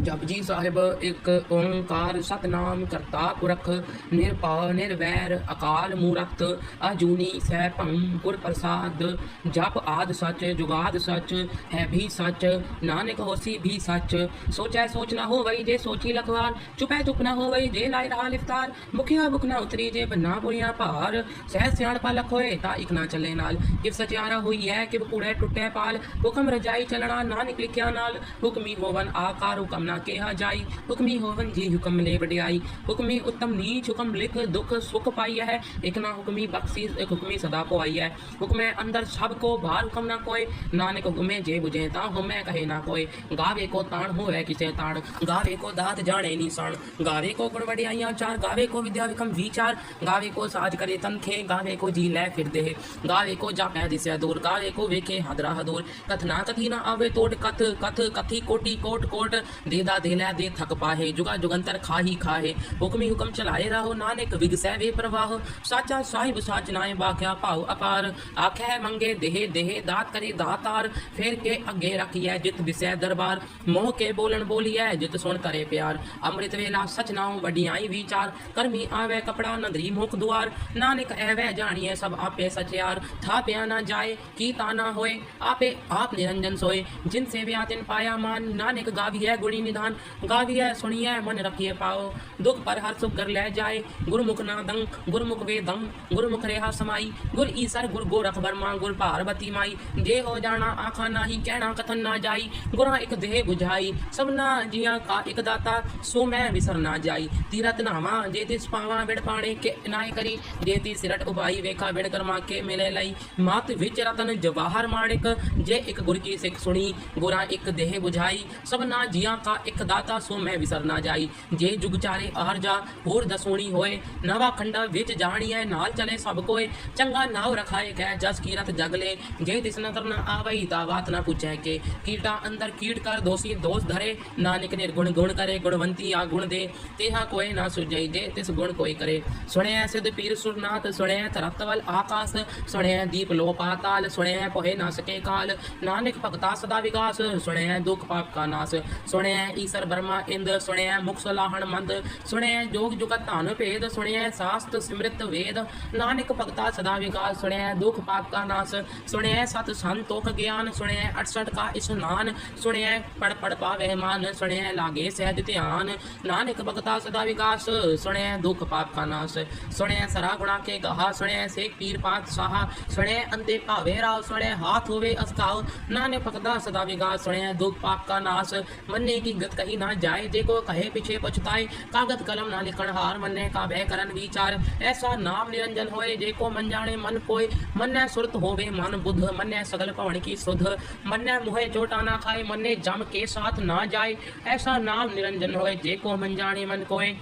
जपजी साहिब एक ओंकार सतनाम करता पुरख निरभव निर्वैर अकाल मूरत अजूनी सैभं गुर प्रसाद। जप आद सच जुगाद सच है भी सच नानक होसी भी सच। सोचै सोच न हो वही जे सोची लखवार चुपै चुप न हो वही जे लाए रहा लिफ्तार। मुखिया बुक न उतरी जे बन्ना बुरिया भार सहज सियाणपा लख होए ता इक ना चले नाल। किव सचियारा हुई है किव कूड़े टुटे पाल हुक्म रजाई चलना नानक लिखिया नाल। हुक्मी होवन आकार हुक्म ना केहा जाई हुक्मी होवन जी हुक्म ले वडियाई। हुक्मी उत्तम नीच हुक्म लिख दुख सुख पाई है एक ना हुक्मी बख्शी एक हुक्मी सदा पोई है। हुक्मे अंदर सब को बाहर हुक्म ना कोई नानक हुक्मे जे बुझे ता हुमे कहे ना कोई। गावे को ताण होवे किसे ताण गावे को दात जाने निशान गावे को गुण वडियाइयां चार गावे को विद्या विक्रम विचार गावे को साज करे तनखे गावे को जी लै फिर दे गावे को जा पै दिसे दूर गावे को वेखे हदरा हदूर। कथना कथी ना आवे तोड़ कथ कथ कथी कोटि कोट कोट देदा दे लै दे थक पाहे जुगा जुगंतर खाही खाहे। हुक्मी हुक्म चलाए रहो नानक विगसै वे प्रवाह साचा साहिब साच नाए बाख्या भाव अपार। आखै मंगे देहे देहे दात करे दातार फेर के अगे रखिए जित विषय दरबार। मोह के बोलन बोलिए जित सुन करे प्यार अमृत वेला सच नाओ वडियाई विचार। करमी आवे कपड़ा नदरी मुख दुआर नानक एवै जानिए सब आपे सचियार। था प्या ना जाए की ताना होए आपे आप निरंजन सोए जिनसे व्यातिन पाया मान। नानक गाविए गुणी निधान गाविए सुनिए मन रखिए पाओ दुख पर हर सुख कर ले जाए। गुरमुख नादंग गुरमुख वेदंग गुरमुख रेहा समाई गुर ईसर गुर गोरख बर्मा गुर पार्वती माई। जे हो जाना आखा नाही कहना कथन ना जाई गुरा एक देह बुझाई सबना जिया का एक दाता सो मैं विसर ना जाई। तीरथ नावा जे तिस पावा बिड़ पाणे के नाय करी जे ती सिरट उबाई वेखा बिड़ कर्मा के मिले लई। मात विच रतन जवाहर माणिक जे एक गुर की सिख सुनी गुरा एक देह बुझाई सबना जिया का एक दाता सो मैं विसर ना जाई। जे जुग चारे आहर जा होर दसोणी होए नवा खंडा विच जानिए नाल चले सब कोय। चंगा नाव रखाए कह जस कीरत जगले जे तिस नजर न आवई ता बात न पूछे के। कीटा अंदर कीट कर दोषी दोष धरे नानक निर्गुण गुण करे गुणवंती आ गुण दे तेहा कोय ना सुझई जे तिस गुण कोई करे। सुने सिद्ध पीर सुरनाथ सुने तरतवल आकाश सुने दीप लो पाताल सुने पोहे ना सके काल। नानक भगता सदा विकास सुने दुख पाप का नाश सुने ईसर ब्रह्मा इंद्र सुने मुख सलाहन मंद सुने जोग जुगत धन भेद सुने शास्त्र सिमृत वेद। नानक भगता सदा विकास सुने दुख पाप का नाश सुने सत संतोख ज्ञान सुने 68 का स्नान सुने पढ़ पढ़ पावे मान सुने लागे सहज ध्यान। नानक भगता सदा विकास सुने दुख पाप का नाश सुने सरा गुणा के गहा सुने से पीर पात साहा सुने अंते भावे राव सुने हाथ होवे अस्काव। नानक भगता सदा विकास सुने दुख पाप का नाश मन्ने की गत कही ना जाए देखो कहे पीछे पछताए कागज कलम ना लिखण हार मन्ने का भय करन विचार। ऐसा नाम निरंजन होए जेको मन जाने मन कोय मन्ने सुरत होवे मन बुध मन्ने सगल पवन की सुध। मन्ने मुहे चोटा ना खाए मन्ने जम के साथ ना जाए ऐसा नाम निरंजन होए जेको मन जाने मन कोय।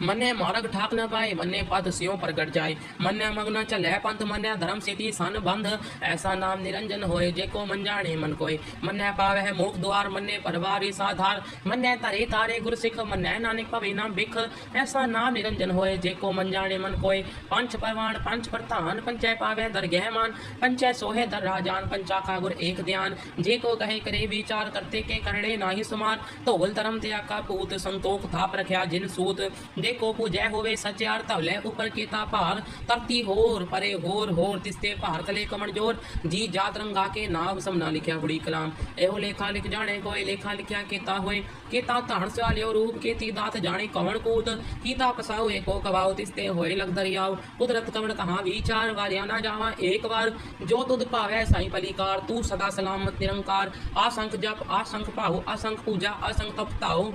मन्ने मार्ग ठाक न पाए मन्ने पद स्यों प्रगट जाए मन्ने मग्न चले पंथ मन्ने धर्म सिद्धि सन बंध। ऐसा नाम निरंजन होए जेको मन जाने मन कोय मन्ने पावे मुख द्वार मन्ने परवारी साधार मन्ने तरे तारे गुर सिख मन्ने नानक पवे ना बिख। ऐसा नाम निरंजन होए जेको मन जाने मन कोय पंच परवान पंच प्रधान पंचै पावे दरगह मान पंचै सोहे दर राजान पंचाखा गुर एक ध्यान। जेको कहे करे विचार करते के करणे नाही सुमार धोल धर्म त्याग का पूत संतोख थाप रख्या जिन सूत। को पूजै होवे सच्यार तवले ऊपर केता भार तरती होर परे होर तिस्ते भार तले कमण जोर। जी जात रंगा के नाव समना लिखया बड़ी कलाम एहो लेखा लिख जाने कोई लेखा लिखया केता होए। केता ताण सवालियो रूप केती दात जाने कवण कूत कीता पसाओ एको कवाओ तिस्ते होए लग दरियाव। कुदरत कवण कहाँ विचार वारिया ना जावा एक बार जो तुद भावै साई पलिकार तू सदा सलामत निरंकार। आसंख जप आसंख भाव आसंख पूजा आसंख तपताओ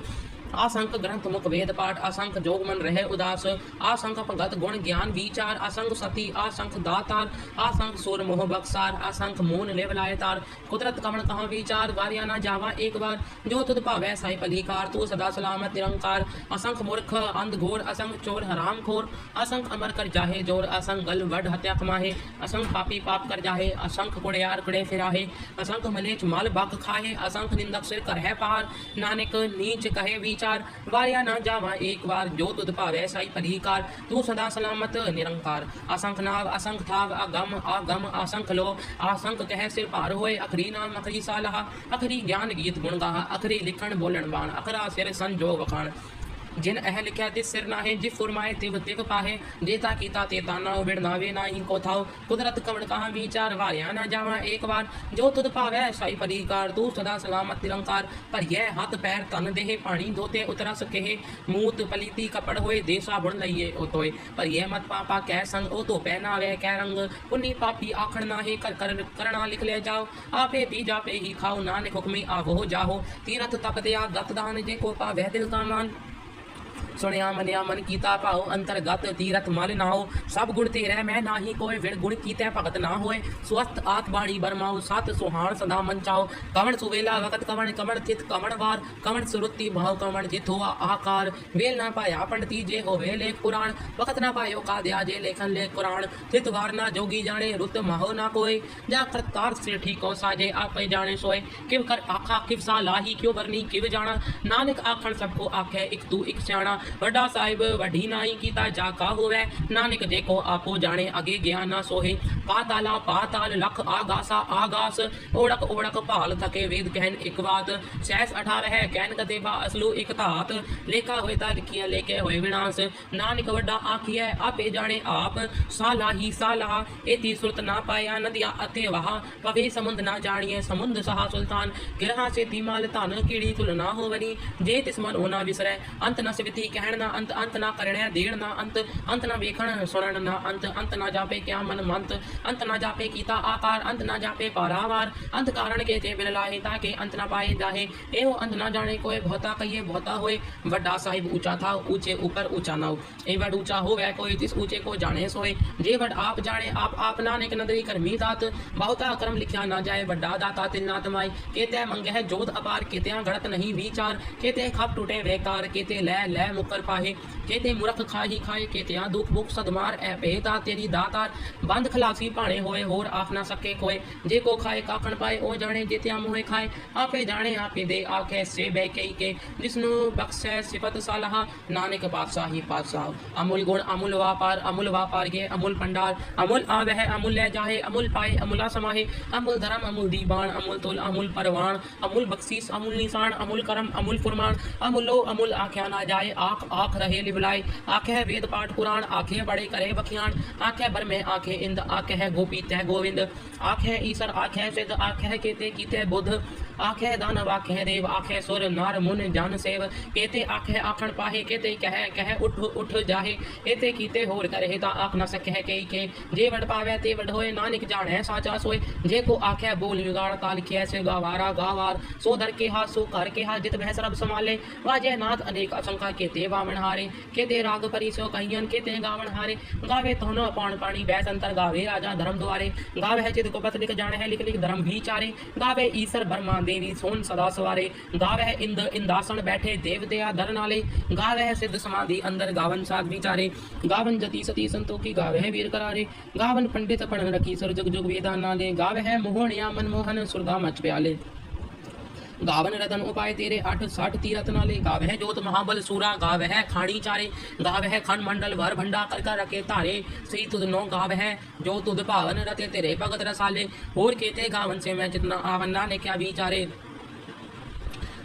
असंख ग्रंथ मुख वेद पाठ असंख जोग मन रहे उदास। असंख भगत गुण ज्ञान विचार असंख सती असंख दातार असंख सुर मोह बक्सार असंख मून लेव लायतार। कुदरत कमण कहाँ विचार वारिया ना जावा एक बार जो तुद भावै साई पलिकार तू सदा सलामत निरंकार। असंख मूर्ख अंध घोर असंख चोर हराम खोर असंख अमर कर जाहे जोर असंख गल वड हत्या कमाहे असंख पापी पाप कर जाहे असंख कुड़ियार कुड़े फिराहे असंख मलेच मल बग खाहे असंख निंदक सिर कर है पार। नानक नीच कहे विचार विचार, वारिया ना जावा एक बार, जो तुद पावै साई परिकार, तू सदा सलामत निरंकार। असंख नाव असंख थाव अगम आगम असंख लो, आसंख कह सिर पार होए, अखरी नाम अखरी सालहा, अखरी ज्ञान गीत गुण गाहा, अखरी लिखण बोलण बाण, अखरा सिर संजोग वखाण। जिन अह लिख्या तिस सिर नाहे, जिफ फुरमाए तिव तिव पाहे, जेता कीता तेता नाव बिड़नावे नाही को थाओ, कुदरत कवण कहा विचार, वारिया ना जावा एक बार, जो तुद पावै साई परिकार, तू सदा सलामत निरंकार। पर यह हाथ पैर तन देहे, पानी धोते उतरस कहे, मूत पलीती कपड़ होए, देसा बुण लइए ओतोए। पर यह मत पापा कै संग, ओ तो पहनावे कै रंग, पुन्नी पापी आखण नाहे, कर कर करना लिख ले जाओ, आपे पी जापे ही खाओ, नानक हुक्मी आवो जाहो, तीरथ तप दया दत दान, जे को पावै दिल का मान। सुनिया मनिया मन कीता पाओ, अंतरगत तीरथ मल ना हो, सब गुण तेरे मैं नाही कोय, विण गुण कीते भगत ना होए, स्वस्थ आत बाणी बरमाओ, सत सुहान सदा मन चाओ, कवण सुवेला वकत कवण, कवण थित कवण वार, कवण सुरुति भाव कवण जित हुआ आकार, वेल ना पाया पंडिती जे हो वे लेख पुराण, वकत ना पायो का दिया जे लेखन लेख पुराण, थित वार ना जोगी जाने, रुत माहो ना कोय, जा करतार से ठीको साजे आपे जाने सोए, किव कर आखा किव सा लाही, क्यों बरनी किव जाना, नानक आखण सबको आखे, एक तू एक स्याणा, वड्डा साहिब वड्डी नाई कीता जाका होवे, नानक देखो आपो जाने, अगे ज्ञान ना सोहे, पाताला पाताल लख आगासा आगास, ओड़क ओड़क भाल थके वेद कहन एक बात, सहस 18 है कहन कदेवा असलू एक धात, लेखा होए ता लिखिया लेके होए विनाश, नानक वड्डा आखिए आपे जाने आप, साला ही साला एती सुरत ना पाया, नदिया अते वहा पवे समुंद ना जानिए, समुंद सहा सुल्तान, गिरहा से तीमाल तन कीड़ी तुल ना होवनी, जे तिस मन होना विसरै, अंत न सिवती कहण ना अंत, अंत ना करणे देण ना अंत, अंत ना वेखण सुणन ना अंत, अंत ना जापे क्या मन मंत, अंत ना जापे कीता आकार, अंत ना जापे पारावार, अंत कारण के ते बिल लाहे, ताके अंत ना पाए जाहे, एहो अंत ना जाने कोई, बहुता कहिए बहुता होए, वड्डा साहिब ऊंचा था ऊंचे ऊपर ऊंचा नाव, ए वड ऊंचा होवे कोई, तिस ऊंचे को जाने सोए, जे वड आप जाने आप नानक नदरी करमी दात, बहुता कर्म लिखा ना जाए, वड्डा दाता तिन्नात माई, केते मंगह जोत अपार, केते गणत नहीं विचार, केते खप टूटे बेकार, केते लै मुकर पाहे, केते मूर्ख खाही खाए, केते दुख बुख सदमार ए पेता तेरी दातार, बंद खलासी भाणे होए, होर आख ना सके कोय, जे को खाए काखण पाए, ओ जाने जेत्या मुहे खाए, आपे जाने आपे दे आखे से बै कई के, जिसनु बख्शे सिफत सालहा, नानक पातशाही पातशाह, अमूल गुण अमूल व्यापार ये अमूल भंडार, अमूल आवह अमूल ले जाहे, अमूल पाए अमूला समाहे, अमूल धर्म अमूल दीवान, अमूल तुल अमूल परवान, अमूल बख्शीस अमूल निशान, अमूल करम अमूल फुरमान, अमूलो अमूल आख्या ना जाए, आख आख रहे लिबलाए, आखे वेद पाठ पुराण, आखे बड़े करे बखियान, आखे बर में आखे इंद, आखे गोपी तह गोविंद, आखे ईसर आखे सिद्ध, आखे केते कीते बुद्ध, आखे दानव आखे देव, आखे सुर नार मुन जन सेव, केते आखे आखण पाहे, केते कह कह उठ उठ जाहे, एते कीते होर करे ता आख न सके कई के, जे वड पावे ते वड होए, नानक जाने साचा सोए, जे को आखे बोल विगाड़ ताल किए से गवारा गावार, सो दर के हा सो कर के हा, जित भय सरब संभाले, वाजे नाथ अनेक असंख्या केते वामन हारे, केते राग परी सो कहियन, केते गावन हारे, गावे तोनो पाण पाणी बैस अंतर, गावे राजा धर्म द्वारे, गावे है चित को पथ लिख जाने है, लिख लिख धर्म भी चारे, गावे ईसर ब्रह्मा देवी सोन सदा सवारे, गावे है इंद इंदासन बैठे देव दया धर नाले, गावे है सिद्ध समाधि अंदर, गावन साध विचारे, गावन जति सती संतोखी, गावे है वीर करारे, गावन पंडित पढ़ रखी सर जुग जुग वेदा नाले, गावे है मोहनिया मनमोहन सुरगा मच प्याले, गावन रतन उपाय तेरे 8 तीरथ नाले, गावह जोत महाबल सूरा, गावह खाणी चारे, गावह खंड मंडल भर भंडा कर कर रखे तारे, श्री तुद नो गावह जो तुद पावन रते तेरे भगत रसाले, और केते गावन से मैं जितना आवन नाने क्या विचारे,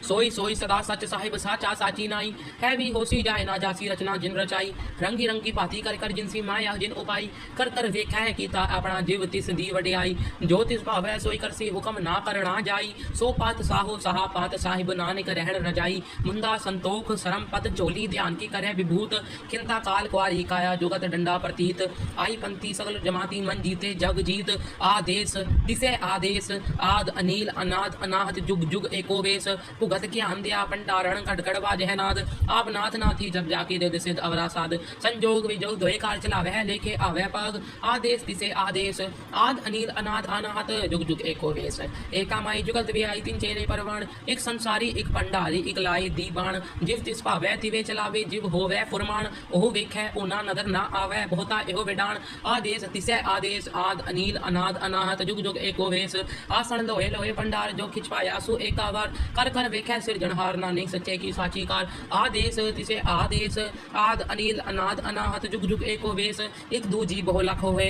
सोई सोई सदा सच साहिब साचा साची नाई, है भी होसी जाए ना जासी रचना जिन रचाई, रंगी रंगी भांति कर कर जिनसी माया जिन उपाई, कर कर वेखा है कीता अपना जीव तिस दी वडियाई, जो तिस भावै सोई करसी हुक्म ना करना जाई, सो पात साहो सहा पात साहिब नानक रहन रजाई, मुंदा संतोख सरम पद चोली ध्यान की करे विभूत, खिंता काल कुआर ही काया जुगत डंडा प्रतीत, आई पंथी सगल जमाती मन जीते जग जीत, आदेश दिसे आदेश आद अनिल अनाद अनाहत जुग जुग एको वेश, भुगत ज्ञान दिया भंडारण खटखड़ बाजह नाद, आप नाथ नाथी जब जाके दे सिद्ध अवरा साध, संजोग विजोग दोए कार चलावह लेके आवे पाग, आदेश दिसे आदेश आद अनिल अनाद अनाहत जुग जुग एको वेश, एका माई जुगत भी आई तीन चेरे परवान, एक संसारी एक भंडारी एक लाई दीबान, जिव तिस भावै तिवे चलावे जिव होवे फुरमान, ओह वेखै ओना नदर ना आवे बहुता एहो विडान, आदेश दिसे आदेश आद अनिल अनाद अनाहत जुग जुग एको वेश, आसन लोहे लोहे भंडार जो खिंचवाया सु एकावार, कर कर वेख्या सिरजनहार नानक सच्चे की साची कार आदेश तिसे आदेश आद अनिल अनाद अनाहत जुग जुग एको वेश एक दूजी बहु लख होए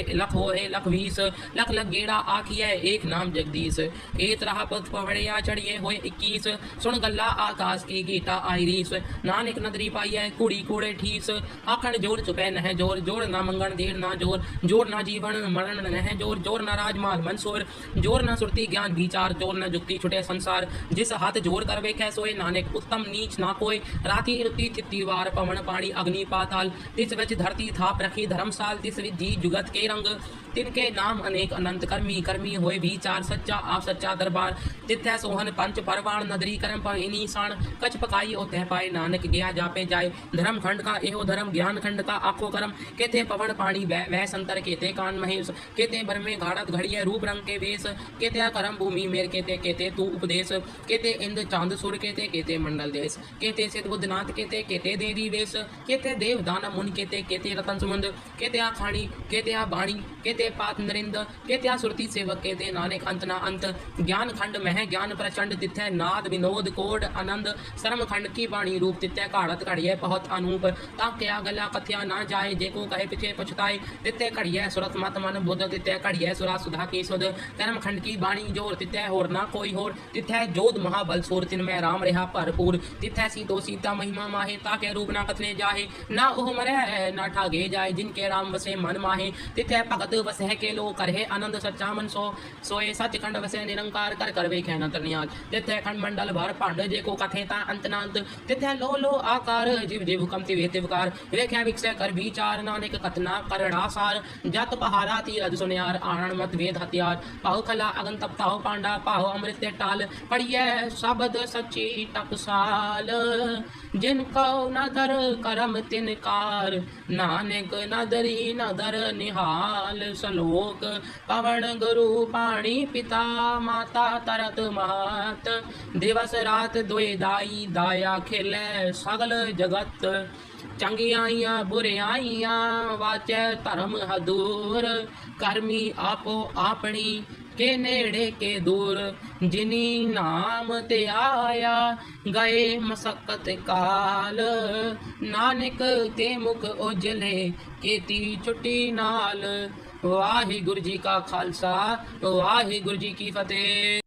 लख वीस लख लख गेड़ा आखिए एक नाम जगदीश एत रहा पथ पवड़िया चढ़िए होए 21 सुन गल्ला आकाश की गीता आई रीस नानक नदरी पाइए कुड़ी कूड़े ठीस आखण जोर चुपे नह जोर जोर ना मंगन देर ना जोर जोर ना जीवन मरण नह जोर जोर ना राजमाल मंसूर जोर ना सुरती ज्ञान विचार जोर न जुक्ति छुटे संसार जिस हाथ जोर कर वे सोए नानक उत्तम नीच ना कोई राति रुति चित्ती वार पवन पानी अग्नि पाताल तिस विच धरती थाप रखी धर्मसाल तिस विधि जुगत के रंग तिनके नाम अनेक अनंत कर्मी कर्मी होए विचार सच्चा आप सच्चा दरबार तिथै सोहन पंच परवाण नदरी करम पाइनी साण कछ पकाई ओ तह पाए नानक गया जापे जाए धर्म खंड का एहो धर्म ज्ञान खंड का आखो करम केते पवन पानी वह संतर केते कान महेश केते बर में घाड़त घड़िए रूप रंग के वेश केते करम भूमि मेर केते केते तू उपदेश केते इंद्र चांद सुर केते केते मंडल देश केते सिद्ध बुद्धनाथ केते केते देवी वेश केते देव दानव मुनि केते केते रतन सुमंद केते आ खाणी केते आ बाणी केते पात नरिंद केते आ सुरती सेवक केते नानक अंत ना अंत ज्ञान खंड मह ज्ञान प्रचंड तिथै नाद विनोद कोड आनंद शर्म खंड की बाणी रूप तिथै घाड़त घड़िए बहुत अनूप ताके आ गला कथ्या ना जाए जेको कहे पिछे पछताए तिथै घड़िए सुरत मत मन बुद्ध तिथै घड़िए सुरा सुधा की सुध कर्म खंड की बाणी जोर तिथै होर ना कोई होर तिथै जोध महाबल सोर तिनमै राम रहा भरपूर तिथै सीतो सीता महिमा माहे ताके रूप ना कथने जाहे ना ओह मरे ना ठागे जाए जिनके राम वसे मन माहे तिथै भगत वसह के लो करहे आनंद सच्चा मन सोए सच खंड वसे निरंकार कर कर वेखे न तरनियाल तिथै खंड मंडल भर पांड जेको कथे ता अंत नांत तिथै लो लो आकार जीव जीव हुकम तिवे तिवकार वेखे विकसे कर विचार नानक कथना करड़ा सार जत पहारा तीरज सुनियार आनन मत वेद हथियार पाहु खला अगन तपताओ पांडा पाहु अमृत टाल पढ़िए शब्द सच्ची टकसाल जिनको नदर करम तिनकार नानक नदरी नदर निहाल सलोक पवन गुरु पाणी पिता माता तरत महत दिवस रात दुए दाई दाया खिले सगल जगत चंगियाइयां बुरियाइयां वाचे धर्म हदूर कर्मी आपो आपनी के नेड़े के दूर जिनी नाम ते आया गए मसक्कत काल नानक ते मुख उजले केती छुट्टी नाल वाहिगुरु जी का खालसा वाहिगुरु जी की फतेह।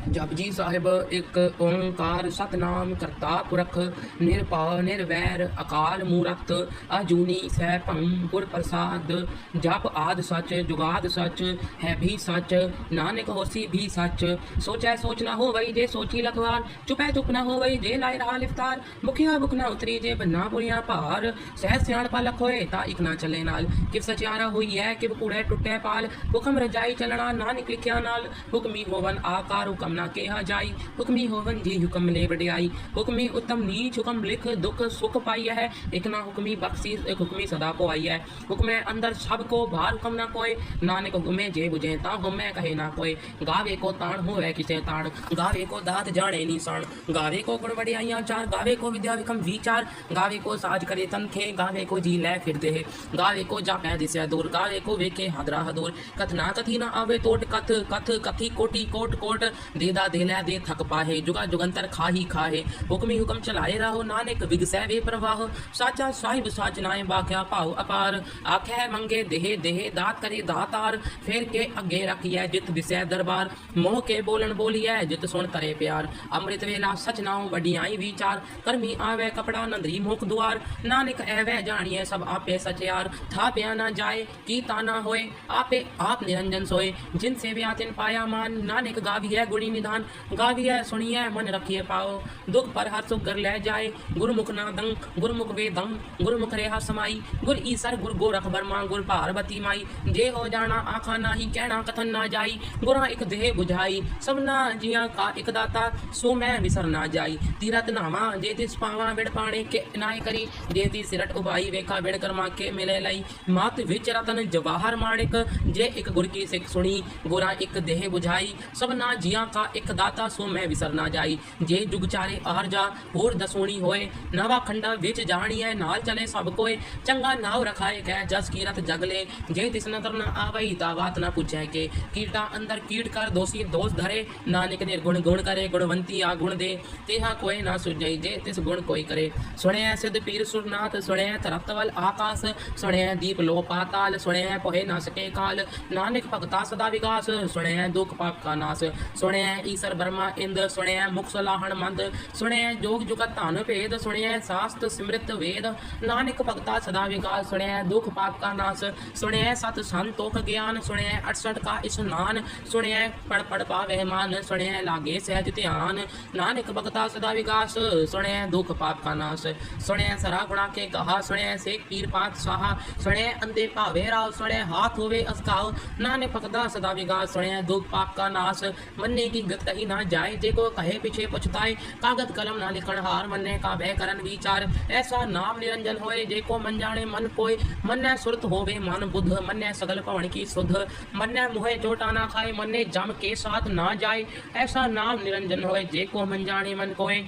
जपजी साहिब एक ओंकार सतनाम करता पुरख निरभउ निर्वैर अकाल मूरत अजूनी सैभं गुर प्रसाद जप आद सच जुगाद सच है भी सच नानक होसी भी सच सोचै सोच न हो वही जे सोची लखवार चुपै चुप न हो वही जे लाए रहा लिफ्तार मुखिया बुक न उतरी जे बन्ना पुरिया भार सहज सियाणपा लख होए ता इक ना चले नाल किव सचियारा हुई है किव कूड़े टुटे पाल हुक्म रजाई चलना नानक लिखिया नाल हुक्मी होवन आकार हुक्म ना केहा जाई हुक्मी होवन जी हुक्म ले वडियाई हुक्मी उत्तम नीच हुक्म लिख दुख सुख पाई है एक ना हुक्मी बख्शी एक हुक्मी सदा को आई है हुक्मे अंदर सब को बाहर हुक्म ना कोई नानक हुक्मे जे बुझे ता हुक्मे कहे ना कोई गावे को ताण होवे किसे ताण गावे को दात जाने निशान गावे को गुण वडियाइयां चार गावे को विद्या विक्रम विचार गावे को साज करे तनखे गावे को जी लै फिरते है गावे को जा पै दिसया दूर गावे को वेखे हादरा हदूर कथना कथी ना आवे तोट कथ कथ कथी कोटि कोट कोट देदा देला दे थक पाहे जुगा जुगंतर खाही खाहे हुक्मी हुक्म चलाए रहो नानक विगसै वे प्रवाह साचा साहिब साच नाए बाख्या पाओ अपार आखे मंगे देहे देहे दात करे दातार फेर के अगे रखिए जित विषय दरबार मोह के बोलन बोलिए जित सुन करे प्यार अमृत वेला सच नाओ वडियाई विचार कर्मी आवे कपड़ा नंदरी मुख द्वार नानक एवे जानिए सब आपे सचयार था प्या ना जाए की ताना होए आपे आप निरंजन सोए जिन से व्यातिन पाया मान नानक गाविए गुणी निधान गाविए सुनिए मन रखिए पाओ दुख पर हर सुख कर ले जाए गुरुमुख नादं गुरुमुख वेदं गुरुमुख रेहा समाई गुर ईसर गुर गोरख बर्मा गुर पार्वती माई जे हो जाना आखा नाही कहना कथन ना जाई गुरा एक देह बुझाई सबना जिया का एक दाता सो मैं विसर ना जाई तीरथ नावा जे तिस पावा विड़ पाणे के नाय करी जे ती सिरट उबाई वेखा विड़ कर्मा के मिले लाई मात विच रतन जवाहर माणिक जे एक गुर की सिख सुनी गुरा एक देह बुझाई सबना जिया का ਇੱਕ ਦਾਤਾ ਸੋ ਮੈਂ ਵਿਸਰ ਨਾ ਜਾਈ। ਜੇ ਜੁਗ ਚਾਰੇ ਆਰ ਜਾ ਹੋਰ ਦਸੋਣੀ ਹੋਏ, ਨਵਾ ਖੰਡਾ ਵਿੱਚ ਜਾਣੀਐ ਨਾਲ ਚਲੇ ਸਭ ਕੋਏ। ਚੰਗਾ ਨਾਉ ਰਖਾਏ ਗੈ ਜਸ ਕੀਰਤ ਜਗਲੇ, ਜੇ ਤਿਸ ਨਦਰ न आवई ता बात न पूछै के। कीटा अंदर कीट कर दोषी दोष धरे, नानक निर्गुण गुण करे। गुणवंती आ गुण दे, तेहा कोई ना सुझै जे तिस गुण कोई करे। सुणै सिद्ध पीर सुरनाथ, सुणै तरतवल आकाश, सुणै दीप लो पाताल, सुणै पोहे ना सके काल। नानक भगता सदा विकास, सुणै दुख पाप का नाश। सुणै ईसर ब्रह्मा इंद्र, सुणै मुख सलाहण मंद। सुणै जोग जुगत धन भेद, सुणै शास्त्र सिमृत वेद। नानक भगता सदा विकास, सुणै दुख पाप का नाश। सुणै सत संतोख ज्ञान, सुणै 68 का स्नान। सुणै पढ़ पढ़ पावे मान, सुणै लागे सहज ध्यान। नानक भगता सदा विकास, सुणै दुख पाप का नाश। सुणै सरा गुणा के कहा, सुणै से पीर पात साहा। सुणै अंधे भावे राव, सुणै हाथ होवे अस्काव। नानक भगता सदा विकास, सुणै दुख पाप का नाश। मन्ने की गत कही ना जाए, जे को कहे पीछे पछताए। कागत कलम ना लिखण हार, मन्ने का भय करन विचार। ऐसा नाम निरंजन होए, जे को मन जाने मन कोय। मन्ने सुरत होवे मन बुध, मन्ने सगल पवन की सुध। मन्ने मुहे चोटा ना खाए, मन्ने जम के साथ ना जाए। ऐसा नाम निरंजन होए, जे को मन जाने मन कोय।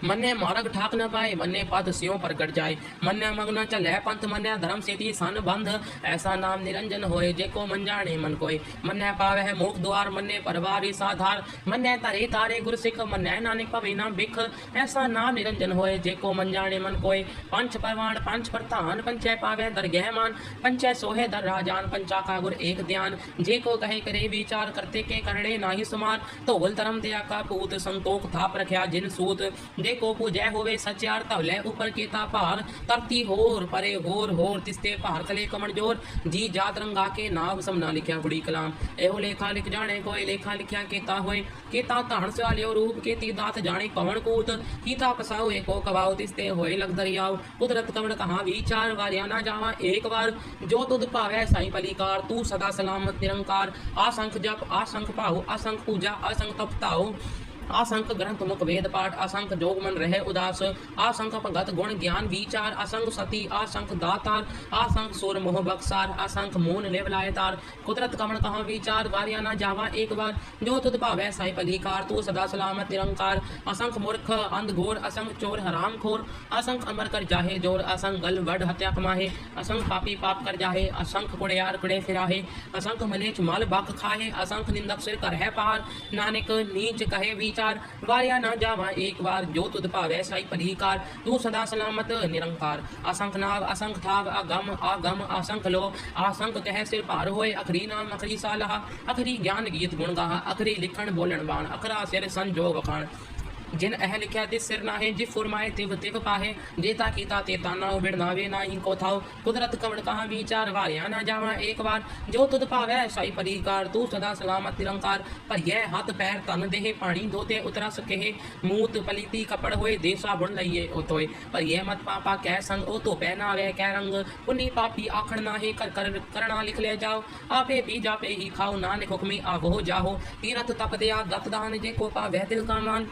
मन्ने मार्ग ठाक न पाए, मन्ने पद स्यों प्रगट जाए। मन्ने मग्न चले पंथ, मन्ने धर्म सेती सन बंध। ऐसा नाम निरंजन होए, जे को मन जाने मन कोय। मन्ने पावे है मोक्ष द्वार, मन्ने परवारी साधार। मन्ने तरे तारे गुर सिख, मन्ने नानक पवे ना बिख। ऐसा नाम निरंजन होए, जे को मन जाने मन कोय। पंच परवान पंच प्रधान, पंचै पावे दरगह मान। पंचै सोहे दर राजान, पंचा का गुर एक ध्यान। जे को कहे करे विचार, करते के करणे नाही सुमार। धौल धर्म दया का पूत, संतोख थाप रख्या जिन सूत। जे को पूजै होवे सचार, तवलै ऊपर केता भार। तरती होर परे होर तिस्ते भार तले कमण जोर। जी जात रंगा के नाव समना लिखिया गुड़ी कलाम। एहो लेखा लिख जाने कोई, लेखा लिखिया केता होए। केता ताण सवालियो रूप, केती दात जाने कवण कूत। कीता पसाओ एको कवाओ, तिस्ते होए लग दरियाओ। कुदरत कवण कहा विचार, वारिया ना जावा एक बार। जो तुद भावै साई पलीकार, तू सदा सलामत निरंकार। असंख जप असंख भाव, असंख पूजा असंख तपताओ। असंख ग्रंथ मुख वेद पाठ, असंख जोग मन रहे उदास। असंख भगत गुण ज्ञान विचार, असंख सती असंख दातार। असंख सुर मोह बक्सार, असंख मून लेव लायतार। कुदरत कमण कहा विचार, वारिया ना जावा एक बार। जो तुद भावै साई पलीकार, तू सदा सलामत निरंकार। असंख मूर्ख अंध घोर, असंख चोर हराम खोर। असंख अमर कर जाहे जोर, असंख गल वड हत्या कमाहे। असंख पापी पाप कर जाहे, असंख कुड़ियार कुड़े फिराहे। असंख मलेच मल बक खाहे, असंख निंदक सिर कर है पार। नानक नीच कहे विचार, वारिया ना जावा एक बार। जो तुद भावै साई पलीकार, तू सदा सलामत निरंकार। असंख नाव असंख थाव, अगम आगम असंख लो। असंख कह सिर भार होए, अखरी नाम अखरी सालहा। अखरी ज्ञान गीत गुण गाहा, अखरी लिखण बोलण बाण। अखरा सिर संजोग वखाण। जिन अह लिख्या तिस सिर नाहे, जिफ फुरमाए तिव तिव पाहे। जेता कीता तेता नाउ, बिड़नावे नाही को थाओ। कुदरत कवण कहा विचार, वारिया ना जावा एक बार। जो तुद भावै साई पलीकार, तू सदा सलामत निरंकार। भरियै हाथ पैर तन देह, पानी धोते उतरा सकेहे। मूत पलीती कपड़ होए, दे साबुन लइए ओतोए। भरियै मत पापा कै संग, ओ तो पहनावे कै रंग। पुनी पापी आखण नाहे, कर कर करना लिख ले जाओ। आपे पी जापे ही खाओ, नानक हुक्मी आवो जाहो। तीरथ तप दया दत दान, जे को पावै दिल का मान।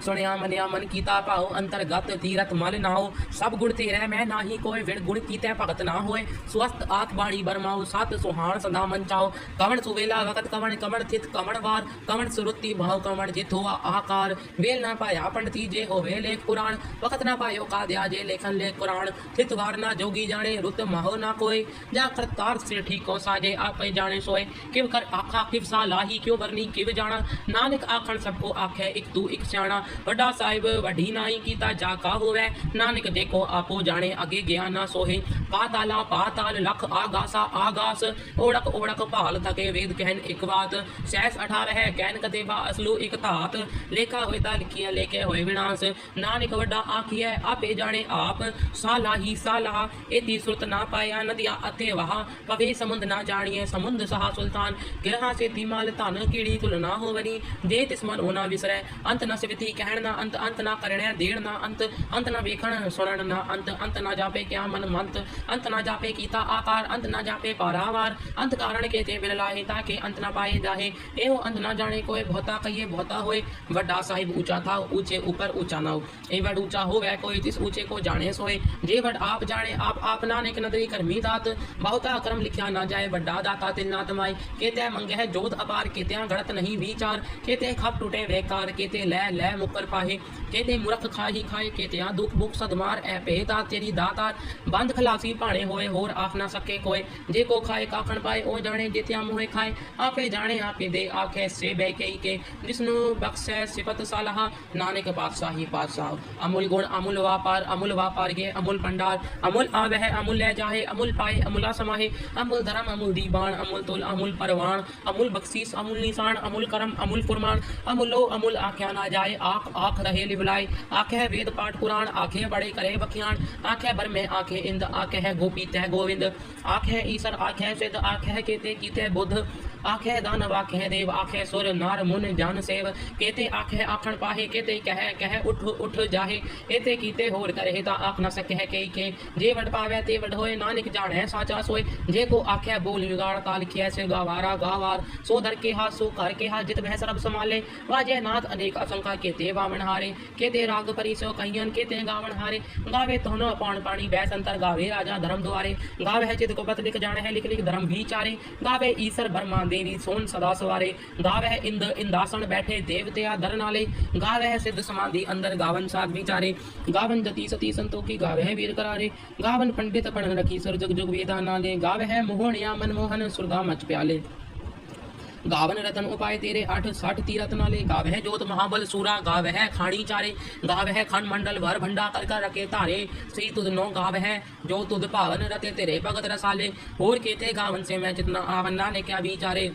सुनिया मनिया मन कीता भाओ, अंतरगत तीरथ मल नाओ। सब गुण तेरे मैं नाही कोय, विण गुण कीते भगत ना होए। स्वस्थ आत बाणी बरमाओ, सत सुहान सदा मन चाओ। कवण सुवेला वकत कवण, कवण थित कवण वार। कवण सुरुति भाव कवण, जित हुआ आकार। वेल ना पाया पंडिती, जे होवे लेख पुराण। वकत ना पायो काद्या, जे लेखन लेख कुरान। थित वार ना जोगी जाने, रुत माहो ना कोय। जा करतार सिर ठीको साजे, आपे जाने सोए। किव कर आखा किव सा लाही, क्यों बरनी किव जाना। नानक आखण सबको आखे, एक तू एक स्याणा। वड्डा साहिब वड्डी नाई कीता जाका होवे। नानक देखो आपो जाने, अगे गया ना सोहे। पाताला पाताल लख आगासा आगास। ओड़क ओड़क भाल थके, वेद कहन एक बात। सैस 18 है कहन कतेबा, असलू एक धात। लेखा होए ता लिखिया, लेखे होए विनाश। नानक वड्डा आखिए, आपे जाने आप। साला ही साला, एती सुरत ना पाया, नदिया अते वहा। पवे समुंद ना जानिए, समुंद सहा सुल्तान। गिरहा से तिमाल धन, कीड़ी तुल ना होवनी। जे तिस मन होना विसरै, अंत न सिवित थी कहण ना अंत, अंत ना करणे देण ना अंत, अंत ना वेखण सुणन ना अंत, अंत ना जापे क्या मन मंत, अंत ना जापे कीता आकार, अंत ना जापे पारावार, अंत कारण के ते बिल लाहे ताके अंत ना पाए जाहे, एहो अंत ना जाने कोई बहुता कहिए बहुता होए, वड्डा साहिब ऊंचा था ऊंचे ऊपर ऊंचा ना हो, ए वड ऊंचा हो वह कोई जिस ऊंचे को जाने सोए, जे वड आप जाने आप नानक नदरी करमी दात, बहुता कर्म लिखा ना जाए वड्डा दाता तिल ना तमाई, केते मंगे जोत अपार केते गणत नहीं विचार, केते खप टूटे बेकार, केते लै मुकर पाहे, केते मूर्ख खाही खाए, केते दुख बुख सदमार ए पेता तेरी दातार, बंद खलासी पाणे होए होर आख ना सके कोय, जे को खाए काखण पाए ओ जाने जेत्या मुहे खाए, आपे जाने आपे दे आखे से बैके के, जिसनु बख्शे सिफत सालहा, नानक पातशाही पातशाह, अमूल गुण अमूल व्यापार के अमूल भंडार, अमूल आवह अमूल ले जाहे, अमूल पाए अमूला समाहे, अमूल धर्म अमूल दीवान, अमूल तुल अमूल परवान, अमूल बख्शीस अमूल निशान, अमूल करम अमूल फुरमान, अमूलो अमूल आख्या ना जाए, आख आख रहे लिबलाए, आखे वेद पाठ पुराण, आखे बड़े करे बखियान, आखे बर में आखे इंद, आखे है गोपी तह गोविंद, आखे ईसर आखे सिद्ध, आखे केते कीते बुद्ध, आखे दानव आखे देव, आखे सुर नार मुन जान सेव, केते आखे आखण पाहे, केते कह उठ उठ जाहे, एते कीते होर करे ता आख न सके के, जे वड पावे ते वड होए, नानक जाने साचा सोए, जे को आखे बोल विगाड़ ता लिखिए से गावारा गावार, सो दर के हा सो कर के हा, जित भय सरब संभाले, वाजे नाथ अनेक असंख्या केते वामन हारे, केते राग परि सो कहियन, केते गावन हारे, गावे तोनो पाण पाणी बैसंतर, गावे राजा धर्म द्वारे, गावे है चित को पत लिख जाने है, लिख लिख धर्म विचारे, गावे ईसर ब्रह्मा देवी सोन सदा सवारे, गावे है इंद इंदासन बैठे देवते दर नाले, गावे है सिद्ध समाधि अंदर, गावन साध विचारे, गावन जति सती संतोखी, गावे है वीर करारे, गावन पंडित पढ़ रखी सर जुग जुग वेदा नाले, गावे है मोहनिया मनमोहन सुरगा मच प्याले, गावन रतन उपाय तेरे 8 तीरथ नाले, गावे है जोत महाबल सूरा, गावे है खाड़ी चारे, गावे है खंड मंडल वर भंडा कर कर रखे तारे, श्री तुद नो गावे है जो तुद पावन रते तेरे भगत रसाले, और केते गावन से मैं जितना आवन नाले क्या विचारे,